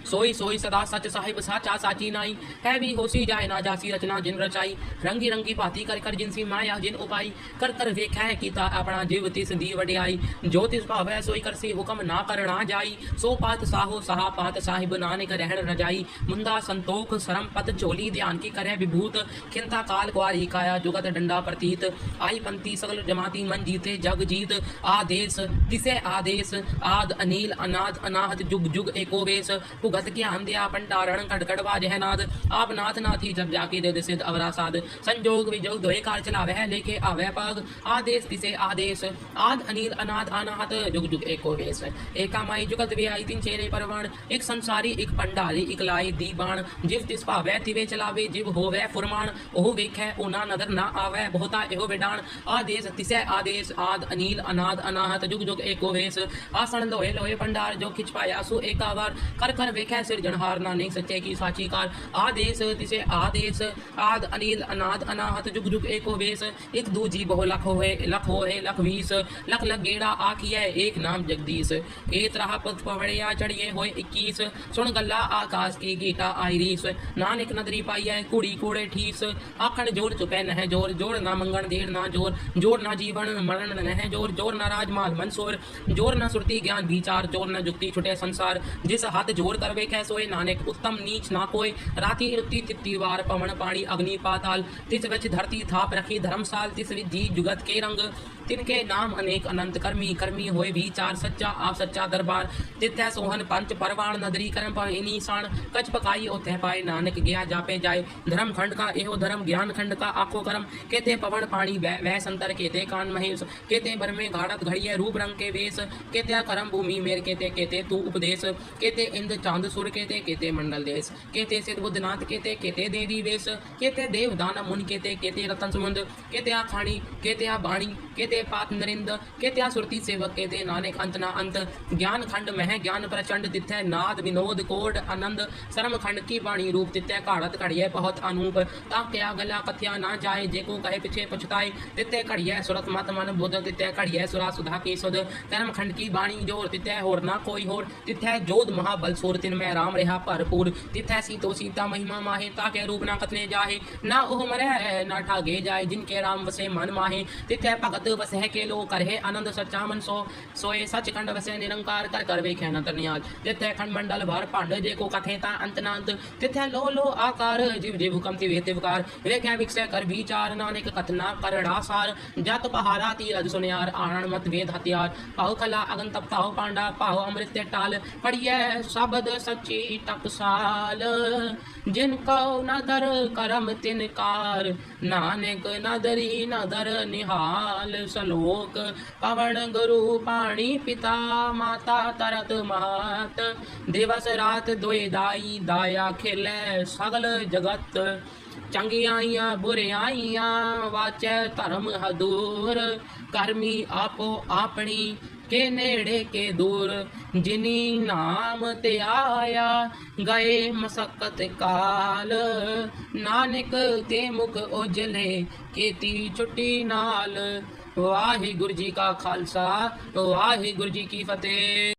सोई सोई सदा सच साहिब साचा साची नाई है भी होसी जाए ना जासी रचना जिन रचाई रंगी रंगी पाती कर कर जिनसी माया जिन उपाई कर कर वेखै कीता अपना जीव तिस दी वडियाई जो तिस भावै सोई करसी हुक्म ना करना जाई सो पात साहो सहा पात साहिब नानक रहन रजाई मुंदा संतोख सरम पत चोली ध्यान की करे विभूत खिंता काल कुआरी काया जुगत डंडा प्रतीत आई पंक्ति सगल जमाती मन जीते जग जीत आदेश तिसे आदेश आद अनिल अनाद अनाहत जुग जुग एको वेश भुगत ज्ञान दिया भंडारण कड़कड़वा जहनाद आप नाथ नाथी जब जाके दे सिद्ध अवरा साध संजोग विजोग दोए कार चलावे है लेके आवे पग आदेश तिसे आदेश आद अनिल अनाद अनाहत जुग जुग एको वेश एका माई जुगत वे आई तीन चेरे परवान एक संसारी एक पंडारी एक लाई दीबान जिव तिस भावे तिवे चलावे जिव होवे फुरमान ओह वेखै ओना नदर ना आवे बहुता एहो विडान आदेश तिसे आदेश आद अनिल अनाद अनाहत जुग जुग एको वेश आसन लोहे लोहे भंडार जो खिच पाया सु एकावार कर कर वेख्या सिरजनहार नानक सच्चे की साची कार। आदेश तिसे आदेश आद अनिल अनाद अनाहत जुग जुग एको वेश। एक दू जी बहु लख होए लख वीस लख लख गेड़ा आखिए एक नाम जगदीश। एक राह पथ पवड़िया चढ़िए होए 21 सुन गल्ला आकाश की गीता आईरीस। नानक नदरी पाइए कुड़ी कूड़े ठीस आखण जोर चुपे नह जोर जोर ना मंगण देर ना जोर जोर ना जीवन मरण नह जोर जोर ना राजमाल मंसूर जोर ना सुरती ज्ञान विचार जोर ना जुक्ति छुटे संसार। जिस हाथ जोर कर वे सोए नानक उत्तम नीच ना कोई। राति रुति तिप्ती वार पवन पानी अग्नि पाताल तिस विच धरती थाप रखी धर्मसाल तिस विधि जुगत के रंग। तिनके नाम अनेक अनंत कर्मी कर्मी होए विचार सच्चा आप सच्चा दरबार। तिथै सोहन पंच परवाण नदरी करम पाए निशान कच पकाई ओतः पाए नानक गया जापे जाए। धर्म खंड का एहो धर्म ज्ञान खंड का आखो करम। केते पवन पानी वह संतर केते कान महेश केते बर में गाड़त घड़िए रूप रंग के वेश। केते करम भूमि मेर केते केते तू उपदेश केते इंद्र चांद सुर केते केते मंडल देश। केते सिद्ध बुद्धनाथ केते केते देवी वेश केते देव दानव मुनि केते केते रतन सुमंद केते आखाणी केते आ बाणी केते पात नरिंद केते सुरती सेवक केते नानक अंत ना अंत। ज्ञान खंड मह ज्ञान प्रचंड तिथै नाद विनोद कोड आनंद। शर्म खंड की बाणी रूप तिथै काढ़त कड़िए बहुत अनूप। ताक्या गला कथ्या ना जाए जेको कहे पिछे पछताए। तिथै कड़िए सुरत मत मन बुध तिथै कड़िए सुरा सुधा की सुध। कर्म खंड की बाणी जोर तिथै होर ना कोई होर। तिथै जोध महाबल सोर तिन में राम रहा भरपूर। तिथै सीतो सीता महिमा माहे ताके रूप ना कथने जाहे। ना ओह मरै ना ठागे जाए जिनके राम वसे मन माहे। तिथै भगत वसह के लो करहे आनंद सच्चा मन सोए सच खंड वसे निरंकार कर कर वे ख्यान तरनियाज। तिथै खंड मंडल भर पांड जेको कथे ता अंत नांत। तिथै लो लो आकार जीव जीव हुकम ति वे तिवकार। वे क्या विकसे कर विचार नानक कथना करड़ा सार। जत पहारा तीरज सुनियार आनन मत वेद हथियार। पाहु कला अगन तप ताहु पांडा पाहु अमृत टाल। पढ़िए शब्द सच्ची टकसाल जिनको नदर करम तिनकार। नानक नदरी नदर निहाल सलोक पवन गुरु पाणी पिता माता तरत महत। दिवस रात दोए दाई दाया खिले सगल जगत। चंगियाइयां बुरियाइयां वाचै धर्म हदूर। कर्मी आपो आपनी के नेड़े के दूर। जिनी नाम ते आया गए मसक्कत काल। नानक ते मुख उजले केती छुट्टी नाल। वाहिगुरु जी का खालसा वाहिगुरु जी की फतेह।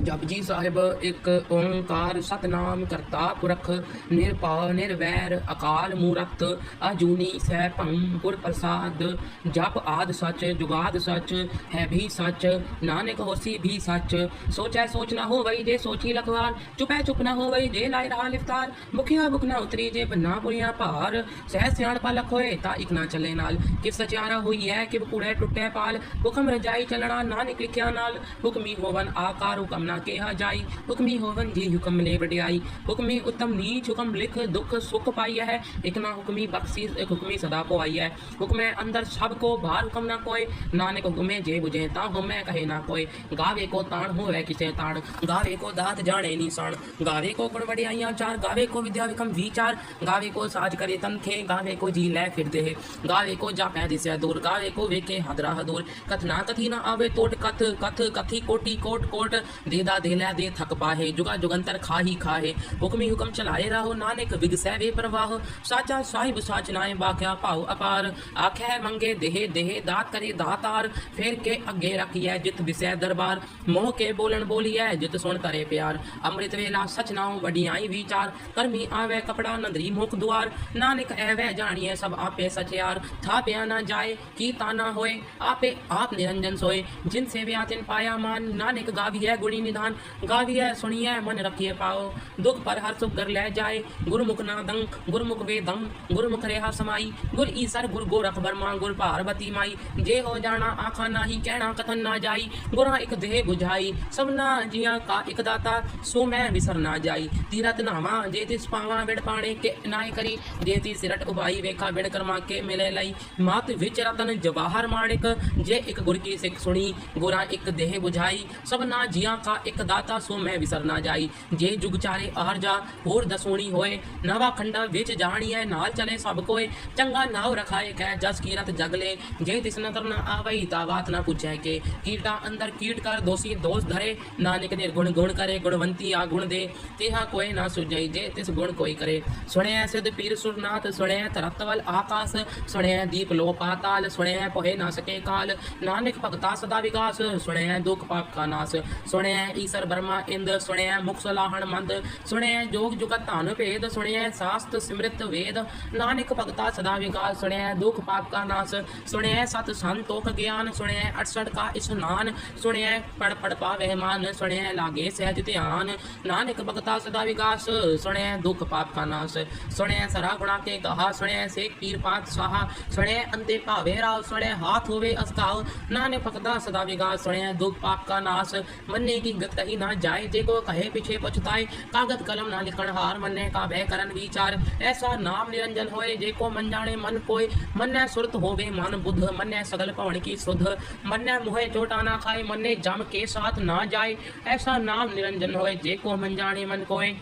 जपजी साहिब एक ओंकार सतनाम करता पुरख निरभउ निरवैर अकाल मूरत अजूनी सैभं गुर प्रसाद। जप आद सच जुगाद सच है भी सच नानक होसी भी सच। सोचै सोच न हो वही जे सोची लखवार। चुपै चुप न हो वही जे लाए रहा लिफ्तार। भुखिया भुख न उतरी जे बन्ना पुरिया भार। सह सियाणपा लख होए ता इक ना चले नाल। किस सचियारा हुई है कि कूड़े टुटे पाल। हुक्म रजाई चलना नानक लिखिया नाल। हुक्मी होवन आकार हुक्म ना केहा जाई। हुक्मी होवन जी हुक्म ले वडियाई। हुक्मी उत्तम नीच हुक्म लिख दुख सुख पाई है। एक ना हुक्मी बख्शी एक हुक्मी सदा पोई है। हुक्मे अंदर सब को बाहर हुक्म ना कोई। नानक हुक्मे जे बुझे ता हुमै कहे ना कोई। गावे को ताण होवे किसे ताण गावे को दात जाने निशान। गावे को गुण वडियाइयां चार गावे को विद्या विक्रम विचार। गावे को साज करे तनखे गावे को जी लै फिर दे। गावे को जापै दिसै दूर गावे को वेखे हदरा हदूर। कथना कथी ना आवे तोट कथ कथ कथी कोटि कोट कोट। देदा दे लै दे थक पाहे जुगा जुगंतर खाही खाहे। हुक्मी हुक्म चलाए रहो नानक विगसै वे प्रवाह। साचा साहिब साच नाए बाख्या भाव अपार। आखै मंगे देहे देहे दात करे दातार। फिर के अगे रखिए जित विषय दरबार। मोह के बोलन बोलिए जित सुन तरे प्यार। अमृत वेला सच नाओ वडियाई विचार। कर्मी आवे कपड़ा नंदरी मुख द्वार। नानक ऐवे जानिए सब आपे सचयार। था प्या ना जाए की ताना होए आपे आप निरंजन सोए। जिन सेव्या तिन पाया मान नानक गाविए गुणी निधान। गाविए सुनिए मन रखिए पाओ दुख पर हर सुख कर ले जाए। गुरमुख ना दंग गुरमुख वेदंग गुरमुख रेहा समाई। गुर ईसर गुर गोरख बर्मा गुर पार्वती माई। जे हो जाना आखा नाही कहना कथन ना जाई। गुरा एक देह बुझाई सबना जिया का एक दाता। सो मैं विसर ना जाई तीरथ नावा जे तिस पावा बिड़ पाने के नाय करी। जे ती सिरट उबाई वेखा बिड़ कर्मा के मिले लई। मात विच रतन जवाहर माणिक जे एक गुर की सिख सुनी। गुरा एक देह बुझाई सबना जिया का ਇੱਕ ਦਾਤਾ ਸੋ ਮੈਂ ਵਿਸਰ ਨਾ ਜਾਈ। ਜੇ ਜੁਗ ਚਾਰੇ ਆਰ ਜਾ ਹੋਰ ਦਸੂਣੀ ਹੋਏ, ਨਵਾ ਖੰਡਾ ਵਿੱਚ ਜਾਣੀਐ ਨਾਲ ਚਲੇ ਸਭ ਕੋਏ। ਚੰਗਾ ਨਾਉ ਰਖਾਏ ਕਹਿ ਜਸ ਕੀਰਤ ਜਗਲੇ, ਜੇ ਤਿਸ ਨਦਰ ਨਾ ਆਵਈ ਤਾ ਬਾਤ ਨਾ ਪੁੱਛੈ ਕੇ। ਕੀਟਾ ਅੰਦਰ ਕੀਟ ਕਰ ਦੋषी दोष धरे, नानक निर्गुण गुण करे गुणवंती आ गुण दे। तेहा कोई ना सुझई जे तिस गुण कोई करे। सुने सिद्ध पीर सुरनाथ, सुने तरतवल आकाश, सुने दीप लो पाताल, सुने पोहे ना सके काल। नानक भगता सदा विकास, सुने दुख पाप का नाश। सुने ईसर ब्रह्मा इंद, सुने मुख सलाहण मंद। सुने जोग जुगत धन भेद, सुने शास्त्र सिमृत वेद। नानक भगता सदा विकास, सुने दुख पाप का नाश। सुने सत संतोख ज्ञान, सुने 68 का स्नान। सुने पढ़ पढ़ पावे मान, सुने लागे सहज ध्यान। नानक भगता सदा विकास, सुने दुख पाप का नाश। सुने सरा गुणा के कहा, सुने से पीर पात स्वाहा। सुने अंते भावे राव, सुने हाथ होवे अस्ताव। नानक भगता सदा विकास, सुने दुख पाप का नाश। मन्ने की गत कही ना जाए, जे को कहे पीछे पछताए। कागद कलम ना लिखण हार, मन्ने का भय करन विचार। ऐसा नाम निरंजन होए, जे को मन जाने मन कोय। मन्ने सुरत होवे मन बुध, मन्ने सगल पवन की सुध। मन्ने मुहे चोटा ना खाए, मन्ने जम के साथ ना जाए। ऐसा नाम निरंजन होए, जे को मन जाने मन कोय।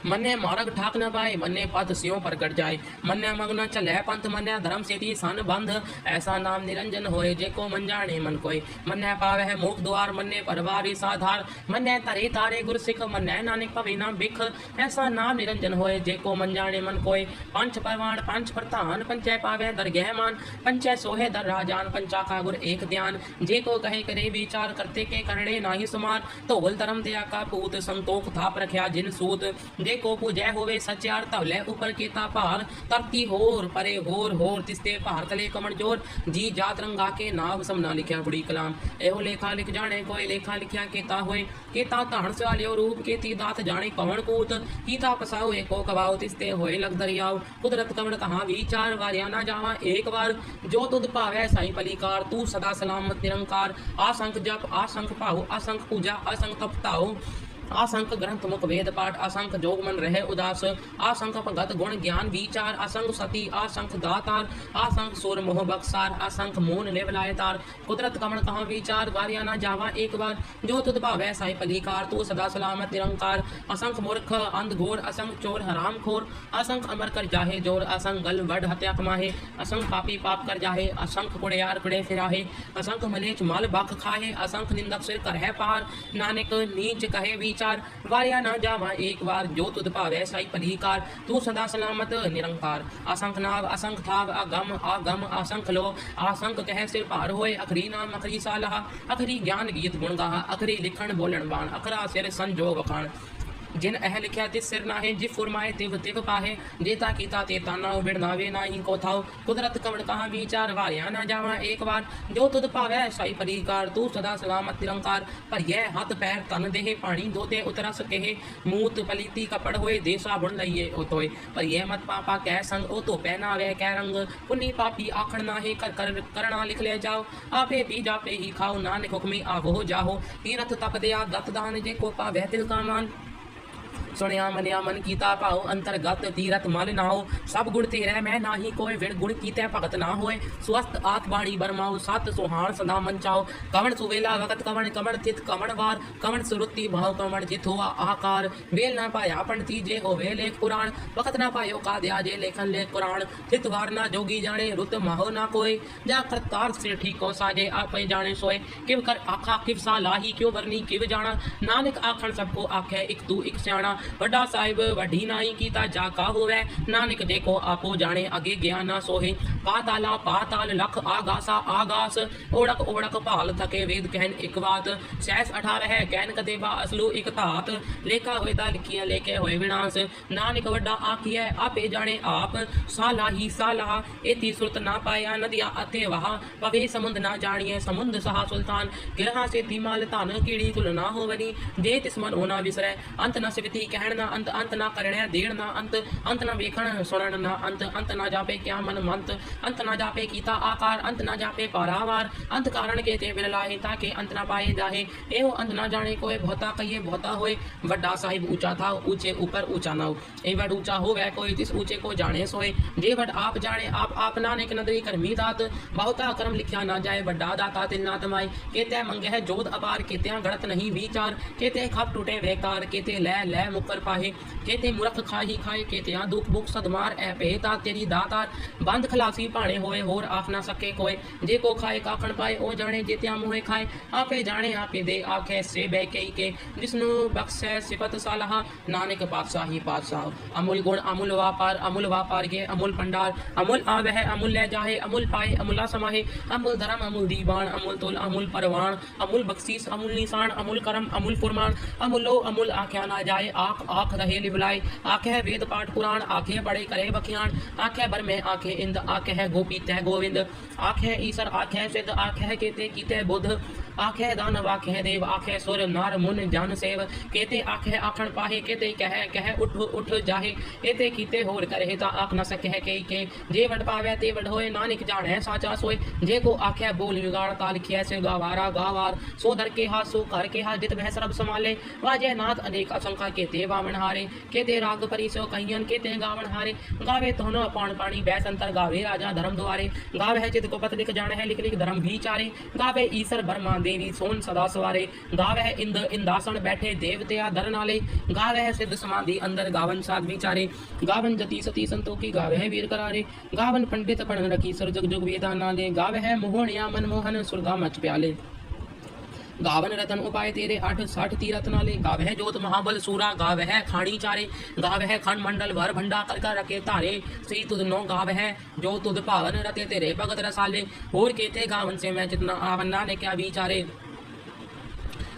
मन्ने मार्ग ठाक न पाए, मन्ने पद स्यों प्रगट जाए। मन्ने मग्न चले पंथ, मन्ने धर्म सेती सन बंध। ऐसा नाम निरंजन होए, जे को मन जाने मन कोय। मन्ने पावे मुख द्वार, मन्ने परवारी साधार। मन्ने तरे तारे गुर सिख, मन्ने नानक पवे ना बिख। ऐसा नाम निरंजन होए, जे को मन जाने मन कोय। पंच परवान पंच प्रधान, पंचै पावे दरगह मान। पंचै सोहे दर राजान, पंचा का गुर एक ध्यान। जे को कहे करे विचार, करते के करणे नाही सुमार। धौल धर्म दया का पूत, संतोख थाप रखया जिन सूत। को पूजै होवे सचार, तवले ऊपर केता भार। तरती होर परे होर तिसते भार तले कमण जोर। जी जात रंगा के नाव समना लिखिया बुढ़ी कलाम। एहो लेखा लिख जाने कोई, लेखा लिखिया केता होए। केता धान सवालियो रूप, केती दात जाने कवण कूत। कीता पसाओ एको कवाओ, तिसते होए लग दरियाओ। कुदरत कवण कहा विचार, वारिया ना जावा एक बार। जो तुद भावै साई पलीकार, तू सदा सलामत निरंकार। आसंख जप आसंख भाव, आसंख पूजा आसंख तपताओ। असंख ग्रंथ मुख वेद पाठ, असंख जोग मन रहे उदास। असंख भगत गुण ज्ञान विचार, असंख सती असंख दातार। असंख सुर मोह बक्सार, असंख मोन लेव लायतार। कुदरत कमण कहा विचार, वारिया ना जावा एक बार। जो तुद भावै साई पलीकार, तू सदा सलामत निरंकार। असंख मूर्ख अंध घोर, असंख चोर हराम खोर। असंख अमर कर जाहे जोर, असंख गल बढ़ हत्या कमाहे। असंख पापी पाप कर जाहे, असंख कुड़ियार कुड़े फिराहे। असंख मलेच मल बख खाहे, असंख निंदक सिर करहे पार। नानक नीच कहे विचार, वारिया ना जावा एक बार। जो तुद भावै साई पलीकार, तू सदा सलामत निरंकार। असंख नाव असंख थाव, आगम आगम असंख लो। असंख कह सिर भार होए, अखरी नाम अखरी सालहा। अखरी ज्ञान गीत गुण गाहा, अखरी लिखण बोलण बाण। अखरा सिर संजोग वखाण। जिन अह लिखिया तिस सिर नाहे, जिव फुरमाए तिव तिव पाहे। जेता कीता तेता नाउ, बिड़नावे नाही को थाउ। कुदरत कवण कहा विचार, वारिया ना जावा एक बार। जो तुद भावै साई पलीकार, तू सदा सलामत निरंकार। पर यह हाथ पैर तन देहे, पानी धोते उतरस कहे। मूत पलीती कपड़ होए, दे साबुन लइए ओतोए। पर यह मत पापा कै संग, ओ तो पहनावे कै रंग। पुनी पापी आखण नाहे, कर कर करना लिख ले जाओ। आपे पी जापे ही खाओ, नानक हुक्मी आवो जाहो। तीरथ तप दया दत्त दान, जे को पावै तिल का मान। सुनिया मनिया मन कीता भाव, अंतरगत तीरथ मल नाओ। सब गुण तेरे मैं नाही कोय, विण गुण कीते भगत ना होए। स्वस्थ आत बाणी बरमाओ, सत सुहान सदा मन चाओ। कवण सुवेला वगत कवण, कवण तिथ कवण वार। कवण सुरुति भाव कवण, जित हुआ आकार। वेल ना पाया पंडिती, जे होवे लेख पुराण। वक्त ना पायो का दया, जे लेखन लेख पुराण। थित वार ना जोगी जाने, रुत माहो ना कोय। जा करतार सिर ठीको साजे, आपे जाने सोए। किव कर आखा किव सा लाही, क्यों वरनी किव जाना। नानक आखण सबको आखे, इक तू इक स्याणा। वड्डा साहिब वड्डी नाई कीता, जा का होवे। नानक देखो आपो जाने, अगे ज्ञान ना सोहे। पाताला पाताल लख, आगासा आगास। ओड़क ओड़क भाल थके, वेद कहन एक बात। सैस 18 है कहन कदे बा, असलू एक धात। लेखा होए ता लिखिया, लेखे होए विनाश। नानक वड्डा आखिए, आपे जाने आप। साला ही साला, एती सुरत ना पाया, नदिया अते वहा। पवे समुंद ना जानिए, समुंद सहा सुल्तान। गिरहा से माल धन, कीड़ी तुल ना होवनी। जे तिस मन होना विसरै, अंत न सिवती कहण ना अंत, अंत ना करणे देण ना अंत, अंत ना वेखण सुणन ना अंत, अंत ना जापे क्या मन मंत, अंत ना जापे कीता आकार, अंत ना जापे पारावार, अंत कारण के ते बिरलाहे ताके अंत ना पाए जाहे, एहो अंत ना जाने कोई बहुता कहिए बहुता होए, वड्डा साहिब ऊंचा था ऊंचे ऊपर ऊंचा ना हो, ए वड ऊंचा हो वह कोई जिस ऊंचे को जाने सोए, जे वड आप जाने आप नानक नदरी करमी दात, बहुता कर्म लिखा ना जाए वड्डा दाता तिल ना तमाई, केते मंगे है जोध अपार, केते गणत नहीं विचार, केते खप टूटे वेकार, केते लै मुकर पाहे, केते मूर्ख खाही खाए, केते दुख बुख सदमार ए पेता तेरी दातार, बंद खलासी भाणे होए होर आख ना सके कोय, जे को खाए काखण पाए ओ जाने जेत्या मुहे खाए, आपे जाने आपे दे आखे से बैके के, जिसनु बख्शे सिफत सालहा, नानक पातशाही पातशाह, अमूल गुण अमूल व्यापार के अमूल भंडार, अमूल आवे है अमूल ले जाहे, अमूल पाए अमूला समाहे, अमूल धर्म अमूल दीवान, अमूल तुल अमूल परवान, अमूल बख्शीस अमूल निशान, अमूल करम अमूल फुरमान, अमूलो अमूल आख्या ना जाए, आख रहे लिबलाए, आखे है वेद पाठ पुराण, आखे बड़े करे बखियान, आखे बर में आखे इंद, आखे है गोपी तह गोविंद, आखे ईसर आखे सिद्ध, आखे केते कीते बुद्ध, आखे दानव आखे देव, आखे सुर नार मुन जन सेव, केते आखे आखण पाहे, केते कह उठ उठ जाहे, एते कीते होर करे ता आख न सके के, जे वड पावे ते वड होए, नानक जाने साचा सोए, जे को आखे बोल विगाड़ ता लिखिया से गावारा गावार, सो दर के हा सो कर के हा, जित भय सरब संभाले, वाजे नाथ अनेक असंख्या केते वामन हारे, केते राग परी सो कहियन, केते गावन हारे, गावे तोनो पाण पाणी बैस अंतर, गावे राजा धर्म द्वारे, गावे है चित को पत लिख जाने है, लिख लिख धर्म भी चारे, गावे ईसर बर्मा देवी सोन सदा सवारे, गावे है इंद इंदासन बैठे देवत्या धर नाले, गावे है सिद्ध समाधि अंदर, गावन साध विचारे, गावन जति सती संतोखी, गावे है वीर करारे, गावन पंडित पढ़न रखी सर जग जुग वेदा नाले, गावे है मोहनिया मनमोहन सुरगा मच प्याले, गावन रतन उपाय तेरे 8 तीरथ नाले, गावे है जोत महाबल सूरा, गावे है खाणी चारे, गावे है खंड मंडल भर भंडा कर कर रखे तारे, श्री तुद नो गावे है जो तुद पावन रते तेरे भगत रसाले, और केते गावन से मैं जितना आवन्ना ने क्या विचारे,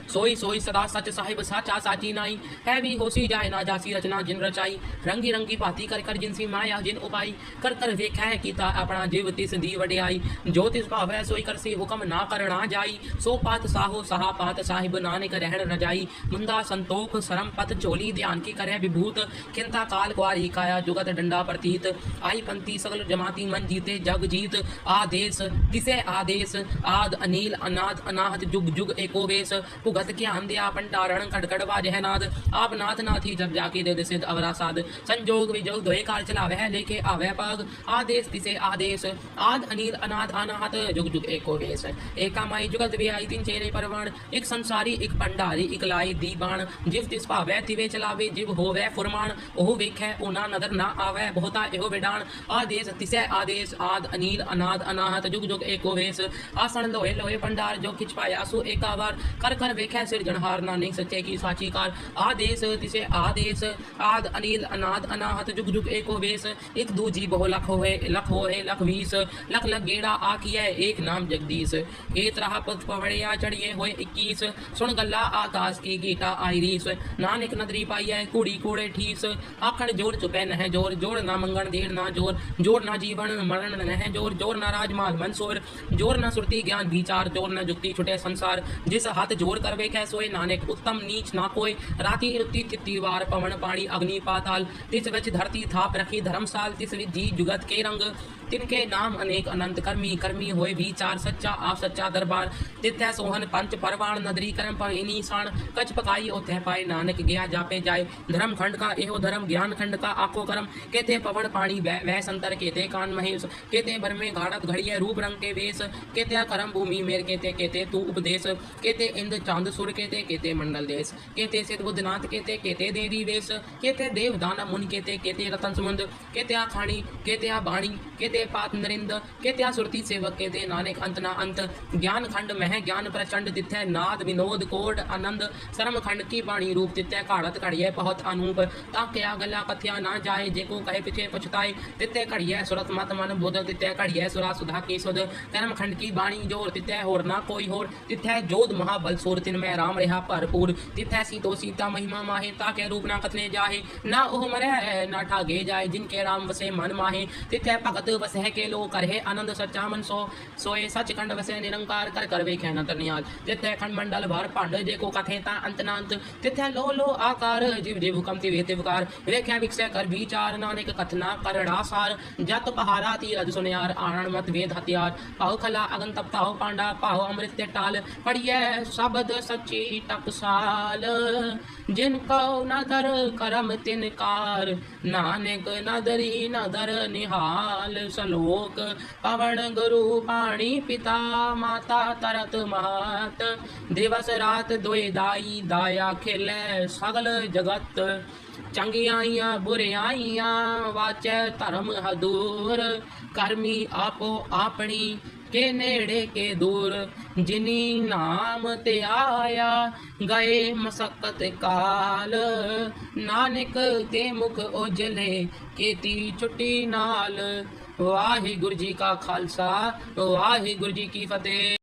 सोई सोई सदा सच साहिब साचा साची नाई, है भी होसी जाए ना जासी रचना जिन रचाई, रंगी रंगी भांति कर कर जिनसी माया जिन उपाई, कर कर वेख है कीता अपना जीव तिस दी वड्याई, जो तिस भावै सोई करसी हुक्म ना करना जाई, सो पात साहो सहा पात साहिब नानक रहन रजाई, मुंदा संतोख सरम पत चोली ध्यान की करे विभूत, खिंता काल क्वारी काया जुगत डंडा प्रतीत, आई पंथी सकल जमाती मन जीते जग जीत, आदेश तिसे आदेश, आद अनिल अनाथ अनाहत जुग जुग एको वेश, भुगत ज्ञान दिया भंडारण खड़खड़ बाजह नाद, आप नाथ नाथी जब जाके दे सिद्ध अवरा साध, संजोग विजोग दोहे काल चलावे लेके आवे पाग, आदेश तिसे आदेश, आद अनिल अनाथ अनाहत जुग जुग एको वेश, एका माई जुगत वे आई तीन चेहरे परवान, एक संसारी एक भंडारी एक लाई दीबान, जिव तिस भावै तिवे चलावे जिव होवे फुरमान, ओह वेखै ओना नदर ना आवे बहुता एहो विडान, आदेश तिसे आदेश, आद अनिल अनाद अनाहत जुग जुग एको वेश, आसन लोहे लोहे भंडार जो खिच पाया सो एकावार, कर कर वेखै सिरजनहार नानक सच्चे की साची कार, आदेश तिसे आदेश, आद अनिल अनाद अनाहत जुग जुग एको वेश, एक दूजी बहु लख होए लख वीस, लख लख गेड़ा आखिए एक नाम जगदीश, एक राह पथ पवड़िया चढ़िए होए 21, सुन गल्ला आकाश की गीता आई रीस, नानक नदरी पाइए कूड़ी कूड़े ठीस, आखण जोर चुपे नह जोर, जोर ना मंगण देर ना जोर, जोर ना जीवन मरण नह जोर, जोर ना राजमाल मंसूर, जोर ना सुरती ज्ञान विचार, जोर ना जुक्ति छुटे संसार, जिस हाथ जोर कर वे सोए नानक उत्तम नीच ना कोय, राति रुति तित्ती वार पवन पानी अग्नि पाताल, तिस विच धरती थाप रखी धर्मसाल, तिस विधि जुगत के रंग, तिनके नाम अनेक अनंत कर्मी करमी होए विचार, सच्चा आप सच्चा दरबार, तिथै सोहन पंच परवान, नदरी करम पर इनीसान, कच पकाई ओतः पाए नानक गया जापे जाए, धर्म खंड का एहो धर्म ज्ञान खंड का आखो करम, केते पवन पानी वह संतर, केते कान महेश, केते बर में घाड़त घड़िए रूप रंग के वेश, केते करम भूमि मेर, केते केते तू उपदेश, केते इंद्र चांद सुर, केते केते मंडल देश, केते सिद्ध बुद्धनाथ, केते केते देवी वेश, केते देव दानव मुनि, केते केते रतन सुमंद, केते खाणी, केते बाणी, केते पात नरिंद, केते सुरती सेवक, केते नानक अंत ना अंत, ज्ञान खंड मह ज्ञान प्रचंड, तिथै नाद विनोद कोड आनंद, शर्म खंड की बाणी रूप, तिथै काढ़त घड़िए बहुत अनूप, ताकया गला कथ्या ना जाए, जेको कहे पिछे पछताए, तिथै घड़िए सुरत मत मन बुध, तिथै घड़िए सुरा सुधा की सुध, कर्म खंड की बाणी जोर, तिथै होर ना कोई होर, तिथै जोध महाबल सोर, तिन जिनमें राम रहा भरपूर। तिथै सीतो सीता महिमा माहे, ताके रूप ना कथने जाहे। ना ओह मरै ना ठागे जाए, जिनके राम वसे मन माहे। तिथै भगत वसह के लो करहे आनंद, सच्चा मन सोए सचखंड वसे निरंकार। कर कर वेखे न तरनियाल। तिथै खंड मंडल भर भांड, जेको कथे ता अंत ना अंत। तिथै लो लो आकार, जिव जिव हुकम तिवे तिवकार। वेख्या विकसै कर विचार, नानक कथना करड़ा सार। जत पहारा तीरथ सुनियार, आणन मत वेद हथियार। पाओ खला अगन तपताओ पांडा, पाओ अमृत टाल। पढ़िए शब्द सच्ची टकसाल, जिनको नदर करम तिनकार। नानक नदरी नदर निहाल। सलोक पवन गुरु पाणी, पिता माता तरत महत। दिवस रात दोए दाई, दाया खिलै सगल जगत। चंगियाइयां बुरियाइयां, वाचै धर्म हदूर। करमी आपो आपनी, के नेड़े के दूर। जिनी नाम ते आया, गए मसक्कत काल। नानक ते मुख उजले, केती छुट्टी नाल। वाहिगुरु जी का खालसा, वाहिगुरु जी की फतेह।